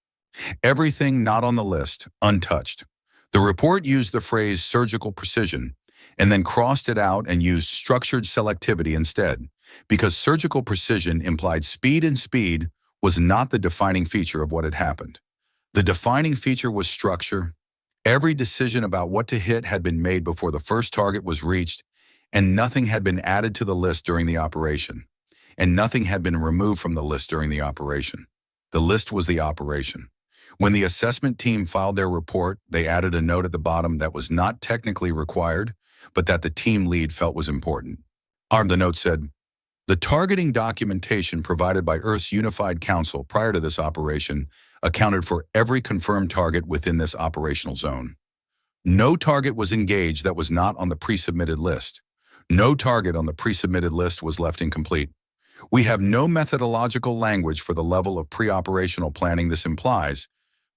Everything not on the list untouched. The report used the phrase surgical precision and then crossed it out and used structured selectivity instead, because surgical precision implied speed, and speed was not the defining feature of what had happened. The defining feature was structure. Every decision about what to hit had been made before the first target was reached, and nothing had been added to the list during the operation, and nothing had been removed from the list during the operation. The list was the operation. When the assessment team filed their report, they added a note at the bottom that was not technically required, but that the team lead felt was important. The note said, "The targeting documentation provided by Earth's Unified Council prior to this operation accounted for every confirmed target within this operational zone. No target was engaged that was not on the pre-submitted list. No target on the pre-submitted list was left incomplete. We have no methodological language for the level of pre-operational planning this implies,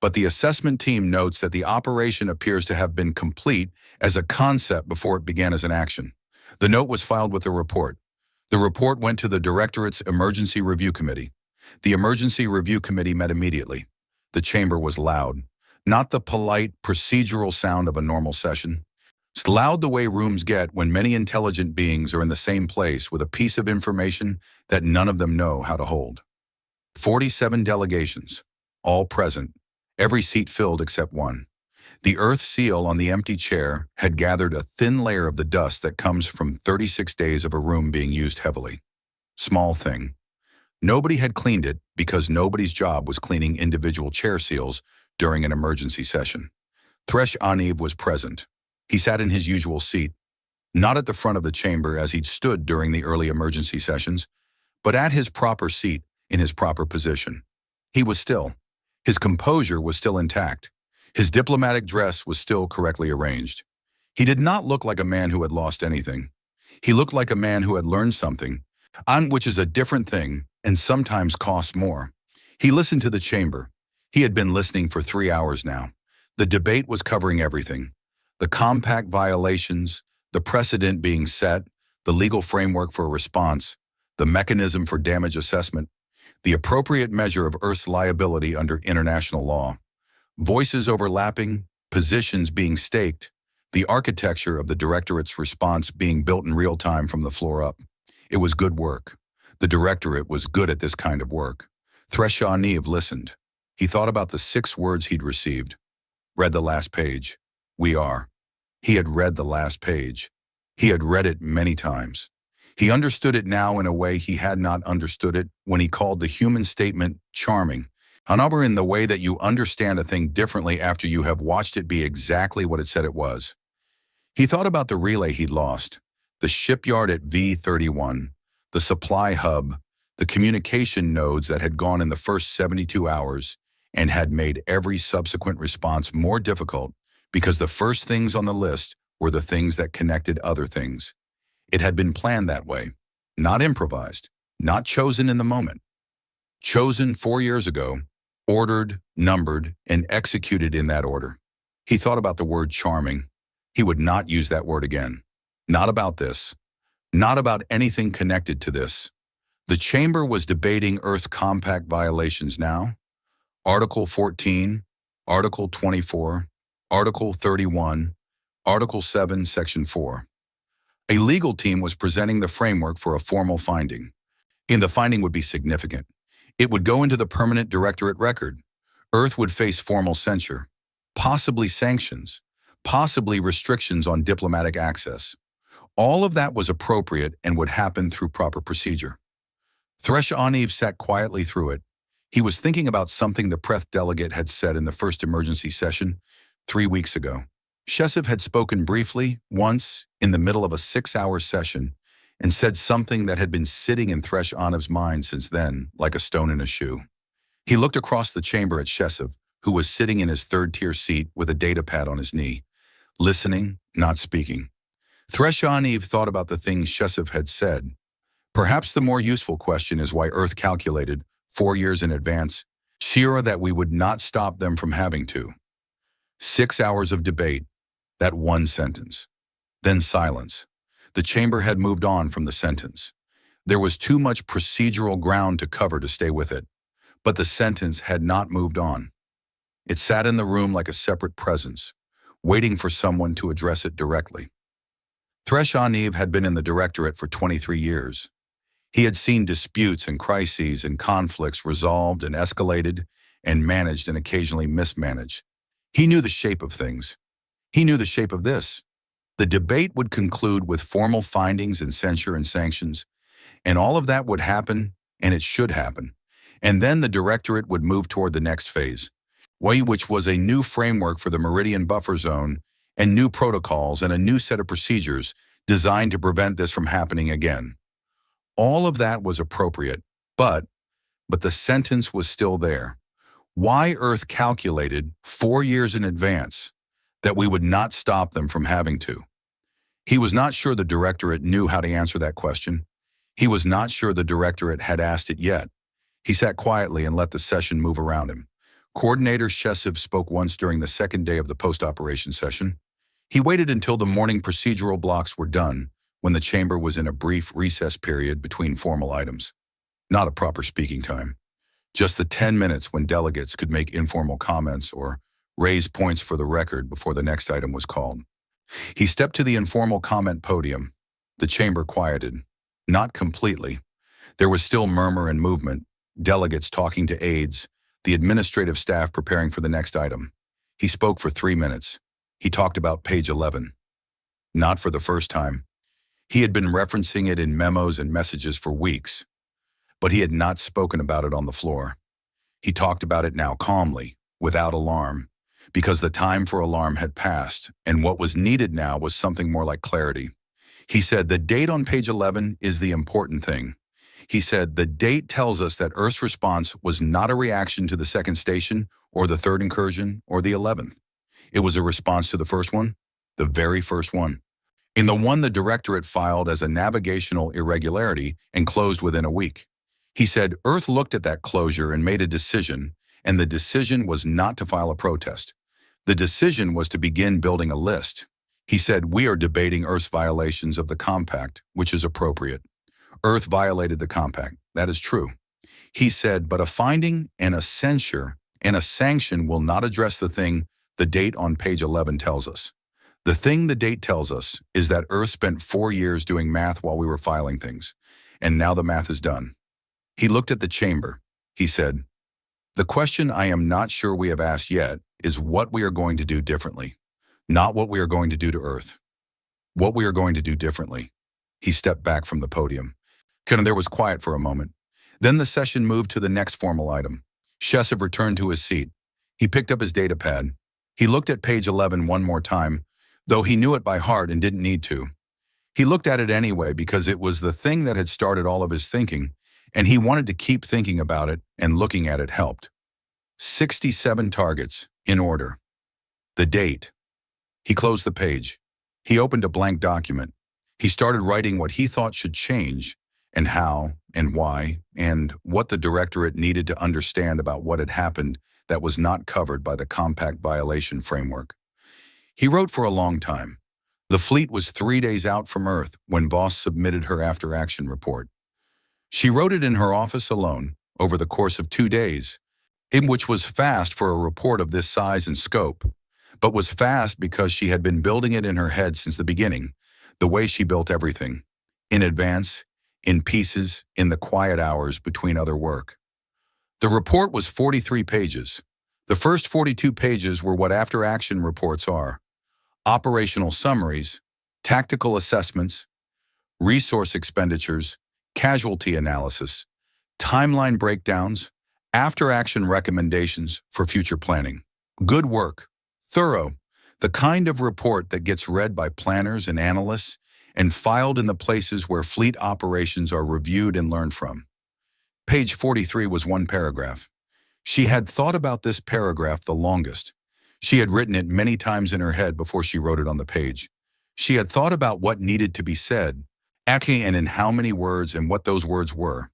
but the assessment team notes that the operation appears to have been complete as a concept before it began as an action." The note was filed with the report. The report went to the Directorate's Emergency Review Committee. The Emergency Review Committee met immediately. The chamber was loud, not the polite, procedural sound of a normal session. It's loud the way rooms get when many intelligent beings are in the same place with a piece of information that none of them know how to hold. 47 delegations, all present, every seat filled except one. The Earth seal on the empty chair had gathered a thin layer of the dust that comes from 36 days of a room being used heavily. Small thing. Nobody had cleaned it because nobody's job was cleaning individual chair seals during an emergency session. Thresh Aniv was present. He sat in his usual seat, not at the front of the chamber as he'd stood during the early emergency sessions, but at his proper seat in his proper position. He was still. His composure was still intact. His diplomatic dress was still correctly arranged. He did not look like a man who had lost anything. He looked like a man who had learned something, which is a different thing and sometimes costs more. He listened to the chamber. He had been listening for 3 hours now. The debate was covering everything: the compact violations, the precedent being set, the legal framework for a response, the mechanism for damage assessment, the appropriate measure of Earth's liability under international law. Voices overlapping, positions being staked, the architecture of the Directorate's response being built in real time from the floor up. It was good work. The Directorate was good at this kind of work. Thresh Aniv listened. He thought about the 6 words he'd received. Read the last page. We are. He had read the last page. He had read it many times. He understood it now in a way he had not understood it when he called the human statement charming. However, in the way that you understand a thing differently after you have watched it be exactly what it said it was. He thought about the relay he'd lost, the shipyard at V31, the supply hub, the communication nodes that had gone in the first 72 hours and had made every subsequent response more difficult because the first things on the list were the things that connected other things. It had been planned that way, not improvised, not chosen in the moment. Chosen 4 years ago, ordered, numbered, and executed in that order. He thought about the word charming. He would not use that word again. Not about this. Not about anything connected to this. The chamber was debating Earth's compact violations now. Article 14, Article 24, Article 31, Article 7, Section 4. A legal team was presenting the framework for a formal finding. And the finding would be significant. It would go into the permanent Directorate record. Earth would face formal censure, possibly sanctions, possibly restrictions on diplomatic access. All of that was appropriate and would happen through proper procedure. Thresh Aniv sat quietly through it. He was thinking about something the Preth delegate had said in the first emergency session 3 weeks ago. Shesov had spoken briefly, once, in the middle of a 6-hour session, and said something that had been sitting in Thresh Aniv's mind since then, like a stone in a shoe. He looked across the chamber at Shesov, who was sitting in his third-tier seat with a data pad on his knee, listening, not speaking. Thresh Aniv thought about the things Shesov had said. Perhaps the more useful question is why Earth calculated 4 years in advance, sure that we would not stop them from having to. 6 hours of debate, that one sentence. Then silence. The chamber had moved on from the sentence. There was too much procedural ground to cover to stay with it, but the sentence had not moved on. It sat in the room like a separate presence, waiting for someone to address it directly. Thresh-Aniv had been in the directorate for 23 years. He had seen disputes and crises and conflicts resolved and escalated and managed and occasionally mismanaged. He knew the shape of things. He knew the shape of this. The debate would conclude with formal findings and censure and sanctions, and all of that would happen, and it should happen. And then the directorate would move toward the next phase, which was a new framework for the Meridian Buffer Zone and new protocols and a new set of procedures designed to prevent this from happening again. All of that was appropriate, but the sentence was still there. Why Earth calculated 4 years in advance that we would not stop them from having to? He was not sure the directorate knew how to answer that question. He was not sure the directorate had asked it yet. He sat quietly and let the session move around him. Coordinator Shesiv spoke once during the second day of the post-operation session. He waited until the morning procedural blocks were done, when the chamber was in a brief recess period between formal items. Not a proper speaking time. Just the 10 minutes when delegates could make informal comments or raise points for the record before the next item was called. He stepped to the informal comment podium. The chamber quieted. Not completely. There was still murmur and movement, delegates talking to aides, the administrative staff preparing for the next item. He spoke for 3 minutes. He talked about page 11. Not for the first time. He had been referencing it in memos and messages for weeks, but he had not spoken about it on the floor. He talked about it now calmly, without alarm, because the time for alarm had passed, and what was needed now was something more like clarity. He said, the date on page 11 is the important thing. He said, the date tells us that Earth's response was not a reaction to the second station, or the third incursion, or the 11th. It was a response to the first one, the very first one. In the one the directorate filed as a navigational irregularity and closed within a week. He said Earth looked at that closure and made a decision, and the decision was not to file a protest. The decision was to begin building a list. He said, we are debating Earth's violations of the compact, which is appropriate. Earth violated the compact. That is true. He said, but a finding and a censure and a sanction will not address the thing the date on page 11 tells us. The thing the date tells us is that Earth spent 4 years doing math while we were filing things, and now the math is done. He looked at the chamber. He said, the question I am not sure we have asked yet is what we are going to do differently, not what we are going to do to Earth. What we are going to do differently. He stepped back from the podium. There was quiet for a moment. Then the session moved to the next formal item. Shesiv returned to his seat. He picked up his data pad. He looked at page 11 one more time, though he knew it by heart and didn't need to. He looked at it anyway because it was the thing that had started all of his thinking, and he wanted to keep thinking about it, and looking at it helped. 67 targets, in order. The date. He closed the page. He opened a blank document. He started writing what he thought should change, and how, and why, and what the directorate needed to understand about what had happened that was not covered by the compact violation framework. He wrote for a long time. The fleet was 3 days out from Earth when Voss submitted her after-action report. She wrote it in her office alone, over the course of 2 days, which was fast for a report of this size and scope, but was fast because she had been building it in her head since the beginning, the way she built everything, in advance, in pieces, in the quiet hours between other work. The report was 43 pages. The first 42 pages were what after-action reports are: operational summaries, tactical assessments, resource expenditures, casualty analysis, timeline breakdowns, after-action recommendations for future planning. Good work. Thorough. The kind of report that gets read by planners and analysts and filed in the places where fleet operations are reviewed and learned from. Page 43 was one paragraph. She had thought about this paragraph the longest. She had written it many times in her head before she wrote it on the page. She had thought about what needed to be said, and in how many words and what those words were.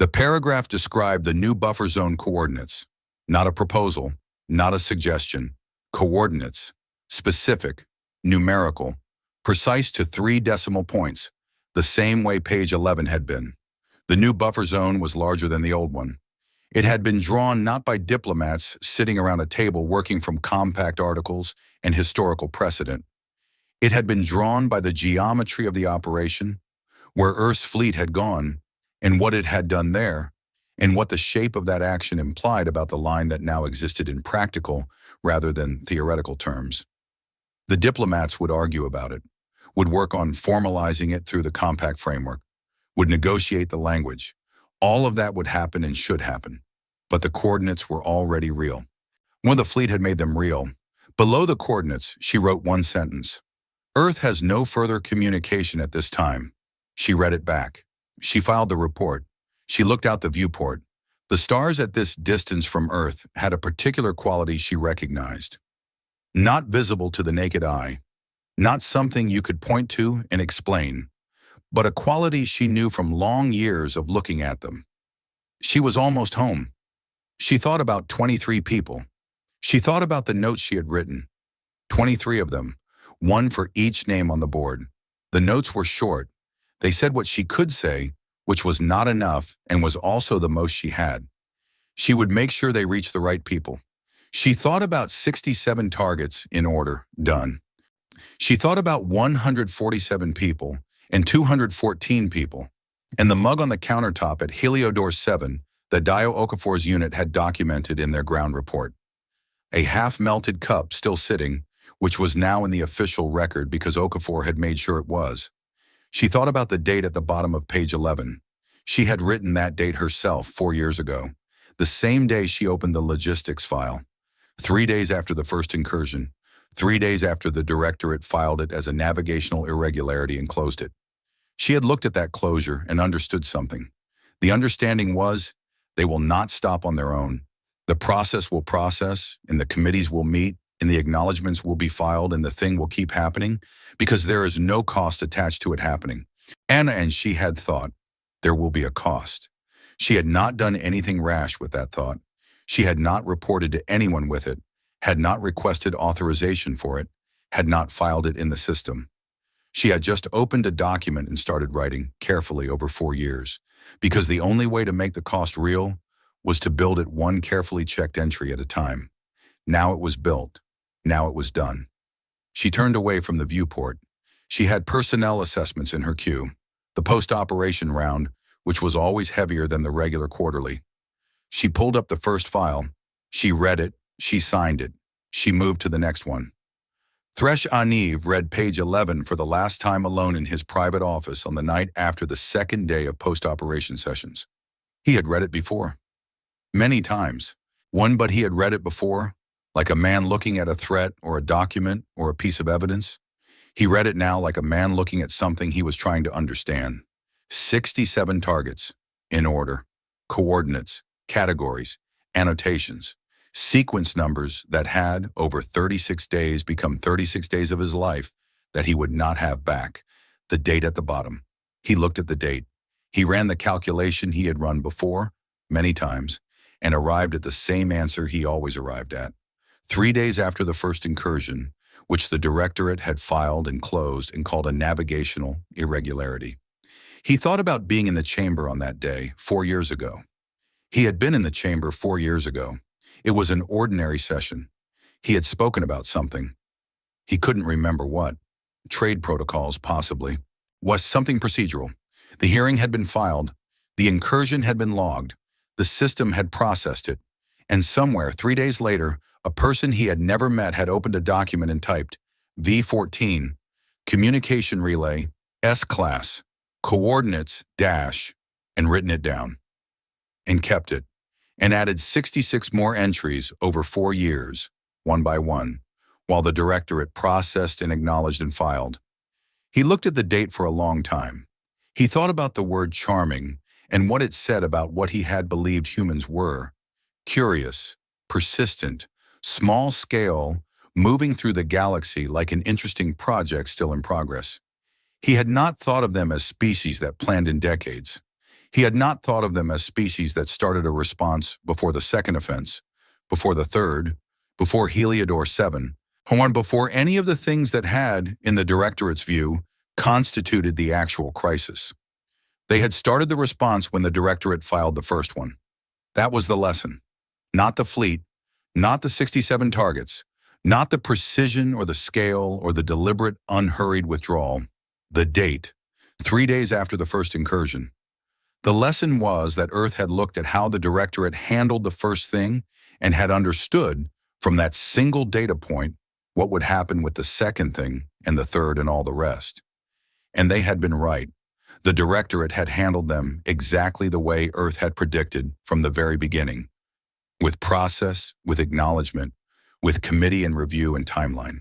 The paragraph described the new buffer zone coordinates, not a proposal, not a suggestion, coordinates, specific, numerical, precise to 3 decimal points, the same way page 11 had been. The new buffer zone was larger than the old one. It had been drawn not by diplomats sitting around a table working from compact articles and historical precedent. It had been drawn by the geometry of the operation, where Earth's fleet had gone, and what it had done there, and what the shape of that action implied about the line that now existed in practical rather than theoretical terms. The diplomats would argue about it, would work on formalizing it through the compact framework, would negotiate the language. All of that would happen and should happen. But the coordinates were already real. When the fleet had made them real, below the coordinates, she wrote one sentence. Earth has no further communication at this time. She read it back. She filed the report. She looked out the viewport. The stars at this distance from Earth had a particular quality she recognized. Not visible to the naked eye, not something you could point to and explain, but a quality she knew from long years of looking at them. She was almost home. She thought about 23 people. She thought about the notes she had written. 23 of them, one for each name on the board. The notes were short. They said what she could say, which was not enough and was also the most she had. She would make sure they reached the right people. She thought about 67 targets in order, done. She thought about 147 people and 214 people, and the mug on the countertop at Heliodor 7 that Dio Okafor's unit had documented in their ground report. A half-melted cup still sitting, which was now in the official record because Okafor had made sure it was. She thought about the date at the bottom of page 11. She had written that date herself 4 years ago, the same day she opened the logistics file. 3 days after the first incursion, 3 days after the directorate filed it as a navigational irregularity and closed it. She had looked at that closure and understood something. The understanding was, they will not stop on their own. The process will process, and the committees will meet, and the acknowledgments will be filed, and the thing will keep happening, because there is no cost attached to it happening. Anna and she had thought, there will be a cost. She had not done anything rash with that thought. She had not reported to anyone with it, had not requested authorization for it, had not filed it in the system. She had just opened a document and started writing carefully over 4 years, because the only way to make the cost real was to build it one carefully checked entry at a time. Now it was built. Now it was done. She turned away from the viewport. She had personnel assessments in her queue, the post-operation round, which was always heavier than the regular quarterly. She pulled up the first file. She read it. She signed it. She moved to the next one. Thresh Aniv read page 11 for the last time alone in his private office on the night after the second day of post-operation sessions. He had read it before. Many times. But he had read it before, like a man looking at a threat or a document or a piece of evidence. He read it now like a man looking at something he was trying to understand. 67 targets, in order, coordinates, categories, annotations, sequence numbers that had, over 36 days, become 36 days of his life that he would not have back. The date at the bottom. He looked at the date. He ran the calculation he had run before, many times, and arrived at the same answer he always arrived at. 3 days after the first incursion, which the directorate had filed and closed and called a navigational irregularity. He thought about being in the chamber on that day 4 years ago. He had been in the chamber 4 years ago. It was an ordinary session. He had spoken about something. He couldn't remember what. Trade protocols, possibly. Was something procedural. The hearing had been filed. The incursion had been logged. The system had processed it. And somewhere, 3 days later, a person he had never met had opened a document and typed V14, Communication Relay, S-Class, Coordinates, dash, and written it down. And kept it. And added 66 more entries over 4 years, one by one, while the directorate processed and acknowledged and filed. He looked at the date for a long time. He thought about the word charming and what it said about what he had believed humans were. Curious, persistent, small scale, moving through the galaxy like an interesting project still in progress. He had not thought of them as species that planned in decades. He had not thought of them as species that started a response before the second offense, before the third, before Heliodor 7, or before any of the things that had, in the Directorate's view, constituted the actual crisis. They had started the response when the Directorate filed the first one. That was the lesson. Not the fleet, not the 67 targets, not the precision or the scale or the deliberate, unhurried withdrawal. The date, 3 days after the first incursion. The lesson was that Earth had looked at how the Directorate handled the first thing and had understood, from that single data point, what would happen with the second thing and the third and all the rest. And they had been right. The Directorate had handled them exactly the way Earth had predicted from the very beginning, with process, with acknowledgement, with committee and review and timeline.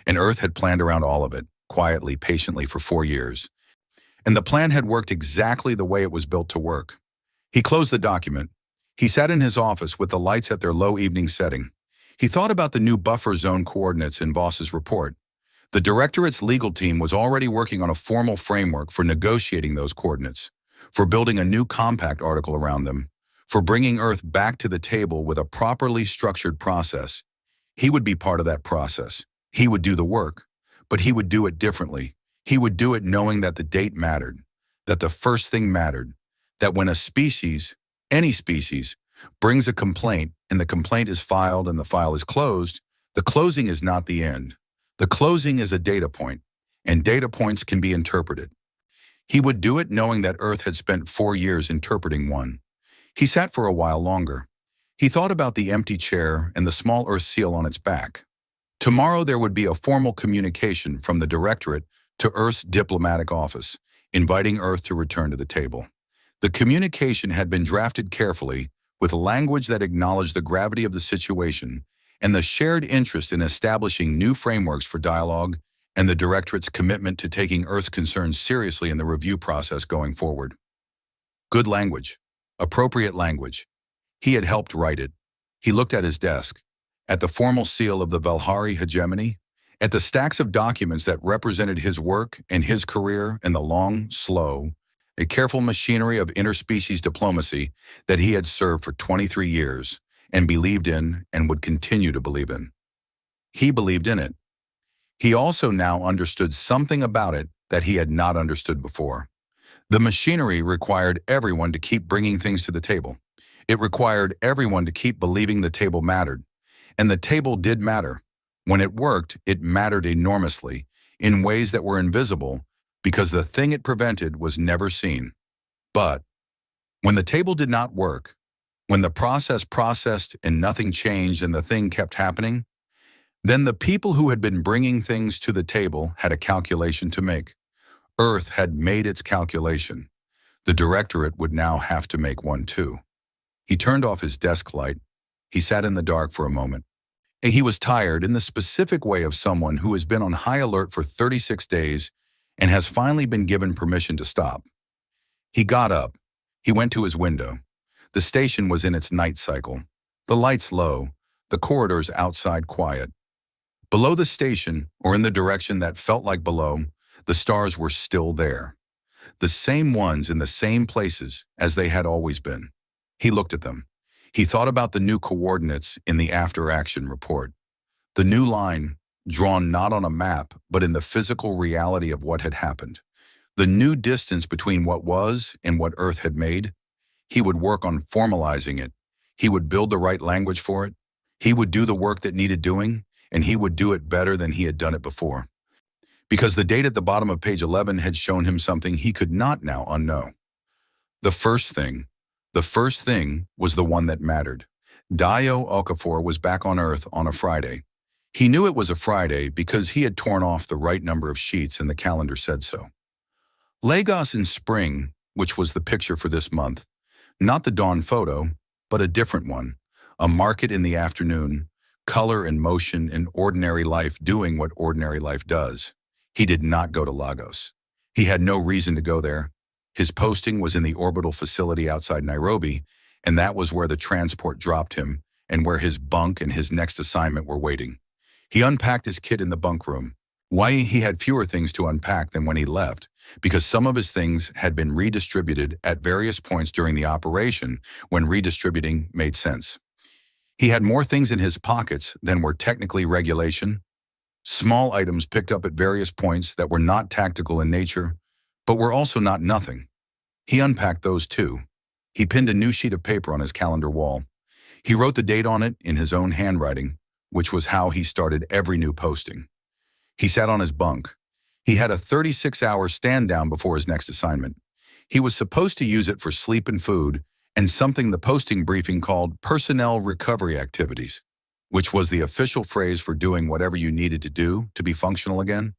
And Earth had planned around all of it, quietly, patiently for 4 years. And the plan had worked exactly the way it was built to work. He closed the document. He sat in his office with the lights at their low evening setting. He thought about the new buffer zone coordinates in Voss's report. The Directorate's legal team was already working on a formal framework for negotiating those coordinates, for building a new compact article around them, for bringing Earth back to the table with a properly structured process. He would be part of that process. He would do the work, but he would do it differently. He would do it knowing that the date mattered, that the first thing mattered, that when a species, any species, brings a complaint and the complaint is filed and the file is closed, the closing is not the end. The closing is a data point, and data points can be interpreted. He would do it knowing that Earth had spent 4 years interpreting one. He sat for a while longer. He thought about the empty chair and the small Earth seal on its back. Tomorrow there would be a formal communication from the Directorate to Earth's diplomatic office, inviting Earth to return to the table. The communication had been drafted carefully, with language that acknowledged the gravity of the situation and the shared interest in establishing new frameworks for dialogue and the Directorate's commitment to taking Earth's concerns seriously in the review process going forward. Good language. Appropriate language. He had helped write it. He looked at his desk, at the formal seal of the Valhari hegemony, at the stacks of documents that represented his work and his career in the long, slow, a careful machinery of interspecies diplomacy that he had served for 23 years and believed in and would continue to believe in. He believed in it. He also now understood something about it that he had not understood before. The machinery required everyone to keep bringing things to the table. It required everyone to keep believing the table mattered. And the table did matter. When it worked, it mattered enormously, in ways that were invisible, because the thing it prevented was never seen. But when the table did not work, when the process processed and nothing changed and the thing kept happening, then the people who had been bringing things to the table had a calculation to make. Earth had made its calculation. The Directorate would now have to make one too. He turned off his desk light. He sat in the dark for a moment. He was tired in the specific way of someone who has been on high alert for 36 days and has finally been given permission to stop. He got up. He went to his window. The station was in its night cycle. The lights low, the corridors outside quiet. Below the station, or in the direction that felt like below, the stars were still there. The same ones in the same places as they had always been. He looked at them. He thought about the new coordinates in the after-action report. The new line, drawn not on a map, but in the physical reality of what had happened. The new distance between what was and what Earth had made. He would work on formalizing it. He would build the right language for it. He would do the work that needed doing, and he would do it better than he had done it before. Because the date at the bottom of page 11 had shown him something he could not now unknow. The first thing was the one that mattered. Dio Okafor was back on Earth on a Friday. He knew it was a Friday because he had torn off the right number of sheets and the calendar said so. Lagos in spring, which was the picture for this month, not the dawn photo, but a different one, a market in the afternoon, color and motion and ordinary life doing what ordinary life does. He did not go to Lagos. He had no reason to go there. His posting was in the orbital facility outside Nairobi, and that was where the transport dropped him and where his bunk and his next assignment were waiting. He unpacked his kit in the bunk room. Why he had fewer things to unpack than when he left, because some of his things had been redistributed at various points during the operation when redistributing made sense. He had more things in his pockets than were technically regulation, small items picked up at various points that were not tactical in nature, but were also not nothing. He unpacked those too. He pinned a new sheet of paper on his calendar wall. He wrote the date on it in his own handwriting, which was how he started every new posting. He sat on his bunk. He had a 36-hour stand down before his next assignment. He was supposed to use it for sleep and food, and something the posting briefing called personnel recovery activities, which was the official phrase for doing whatever you needed to do to be functional again.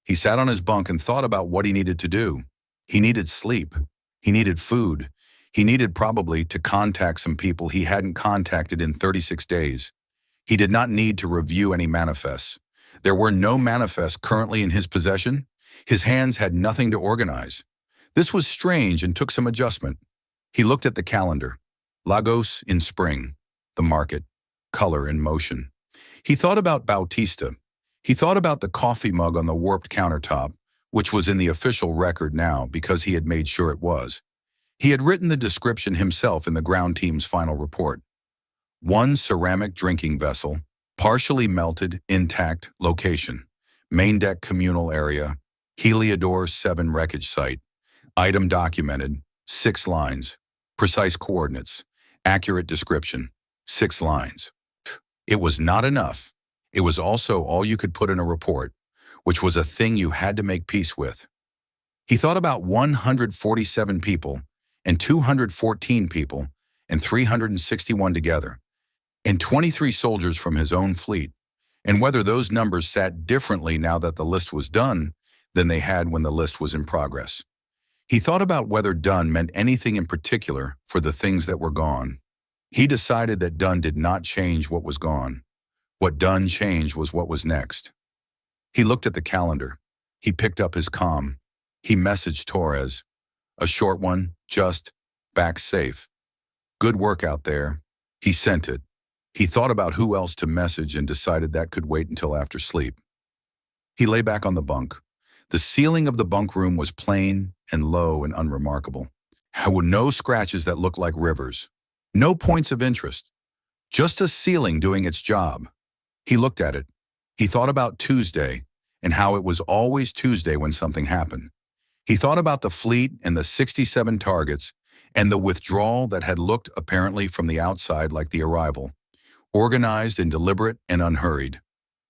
He sat on his bunk and thought about what he needed to do. He needed sleep. He needed food. He needed probably to contact some people he hadn't contacted in 36 days. He did not need to review any manifests. There were no manifests currently in his possession. His hands had nothing to organize. This was strange and took some adjustment. He looked at the calendar. Lagos in spring. The market. Color in motion. He thought about Bautista. He thought about the coffee mug on the warped countertop, which was in the official record now because he had made sure it was. He had written the description himself in the ground team's final report. One ceramic drinking vessel, partially melted, intact, location, main deck communal area, Heliodor 7 wreckage site, item documented, 6 lines, precise coordinates, accurate description, 6 lines. It was not enough. It was also all you could put in a report, which was a thing you had to make peace with. He thought about 147 people and 214 people and 361 together, and 23 soldiers from his own fleet, and whether those numbers sat differently now that the list was done than they had when the list was in progress. He thought about whether done meant anything in particular for the things that were gone. He decided that done did not change what was gone. What done changed was what was next. He looked at the calendar. He picked up his comm. He messaged Torres. A short one, just, back safe. Good work out there. He sent it. He thought about who else to message and decided that could wait until after sleep. He lay back on the bunk. The ceiling of the bunk room was plain and low and unremarkable. There were no scratches that looked like rivers. No points of interest. Just a ceiling doing its job. He looked at it. He thought about Tuesday and how it was always Tuesday when something happened. He thought about the fleet and the 67 targets and the withdrawal that had looked apparently from the outside like the arrival, organized and deliberate and unhurried.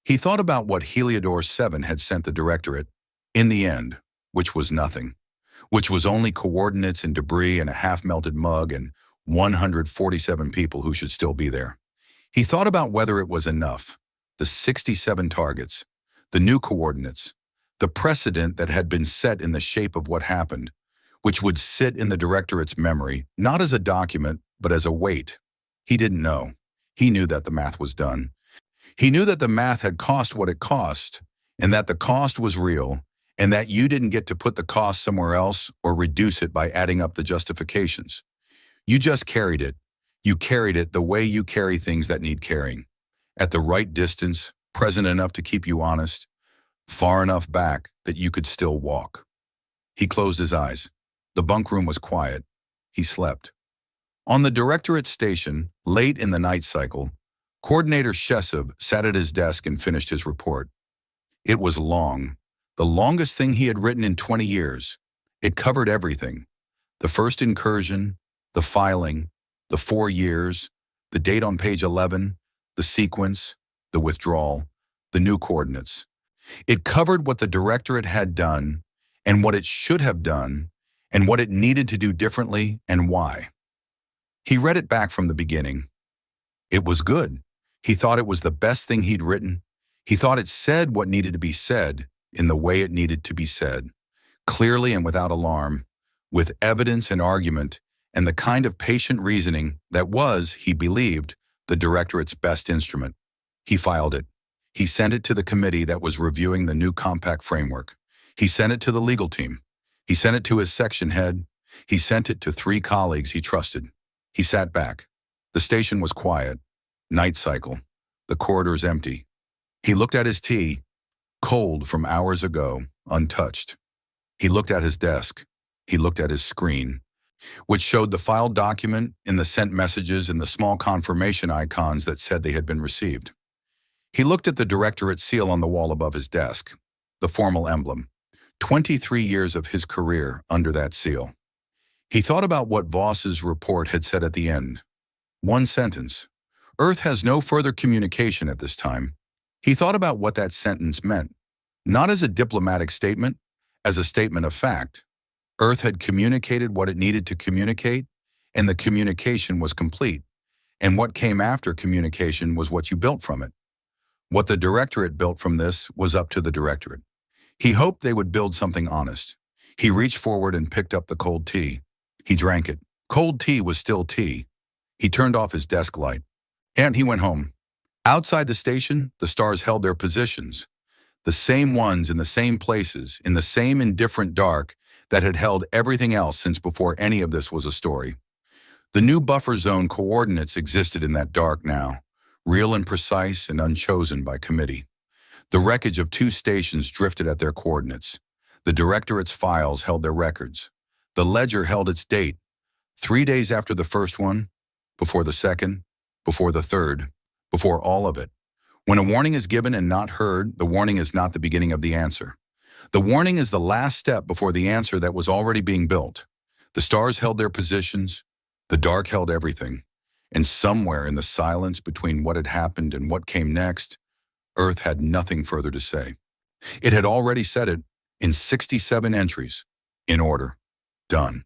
He thought about what Heliodor 7 had sent the directorate, in the end, which was nothing, which was only coordinates and debris and a half-melted mug and 147 people who should still be there. He thought about whether it was enough, the 67 targets, the new coordinates, the precedent that had been set in the shape of what happened, which would sit in the directorate's memory, not as a document, but as a weight. He didn't know. He knew that the math was done. He knew that the math had cost what it cost, and that the cost was real, and that you didn't get to put the cost somewhere else or reduce it by adding up the justifications. You just carried it. You carried it the way you carry things that need carrying. At the right distance, present enough to keep you honest, far enough back that you could still walk. He closed his eyes. The bunk room was quiet. He slept. On the directorate station, late in the night cycle, Coordinator Shesov sat at his desk and finished his report. It was long, the longest thing he had written in 20 years. It covered everything. The first incursion, the filing, the 4 years, the date on page 11, the sequence, the withdrawal, the new coordinates. It covered what the directorate had done and what it should have done and what it needed to do differently and why. He read it back from the beginning. It was good. He thought it was the best thing he'd written. He thought it said what needed to be said in the way it needed to be said, clearly and without alarm, with evidence and argument, and the kind of patient reasoning that was, he believed, the directorate's best instrument. He filed it. He sent it to the committee that was reviewing the new compact framework. He sent it to the legal team. He sent it to his section head. He sent it to 3 colleagues he trusted. He sat back. The station was quiet. Night cycle. The corridors empty. He looked at his tea. cold from hours ago, untouched. He looked at his desk. He looked at his screen, which showed the filed document and the sent messages and the small confirmation icons that said they had been received. He looked at the directorate seal on the wall above his desk, the formal emblem, 23 years of his career under that seal. He thought about what Voss's report had said at the end. One sentence. Earth has no further communication at this time. He thought about what that sentence meant, not as a diplomatic statement, as a statement of fact. Earth had communicated what it needed to communicate, and the communication was complete. And what came after communication was what you built from it. What the directorate built from this was up to the directorate. He hoped they would build something honest. He reached forward and picked up the cold tea. He drank it. Cold tea was still tea. He turned off his desk light. And he went home. Outside the station, the stars held their positions. The same ones in the same places, in the same indifferent dark that had held everything else since before any of this was a story. The new buffer zone coordinates existed in that dark now, real and precise and unchosen by committee. The wreckage of 2 stations drifted at their coordinates. The directorate's files held their records. The ledger held its date, 3 days after the first one, before the second, before the third, before all of it. When a warning is given and not heard, the warning is not the beginning of the answer. The warning is the last step before the answer that was already being built. The stars held their positions, the dark held everything, and somewhere in the silence between what had happened and what came next, Earth had nothing further to say. It had already said it in 67 entries, in order, done.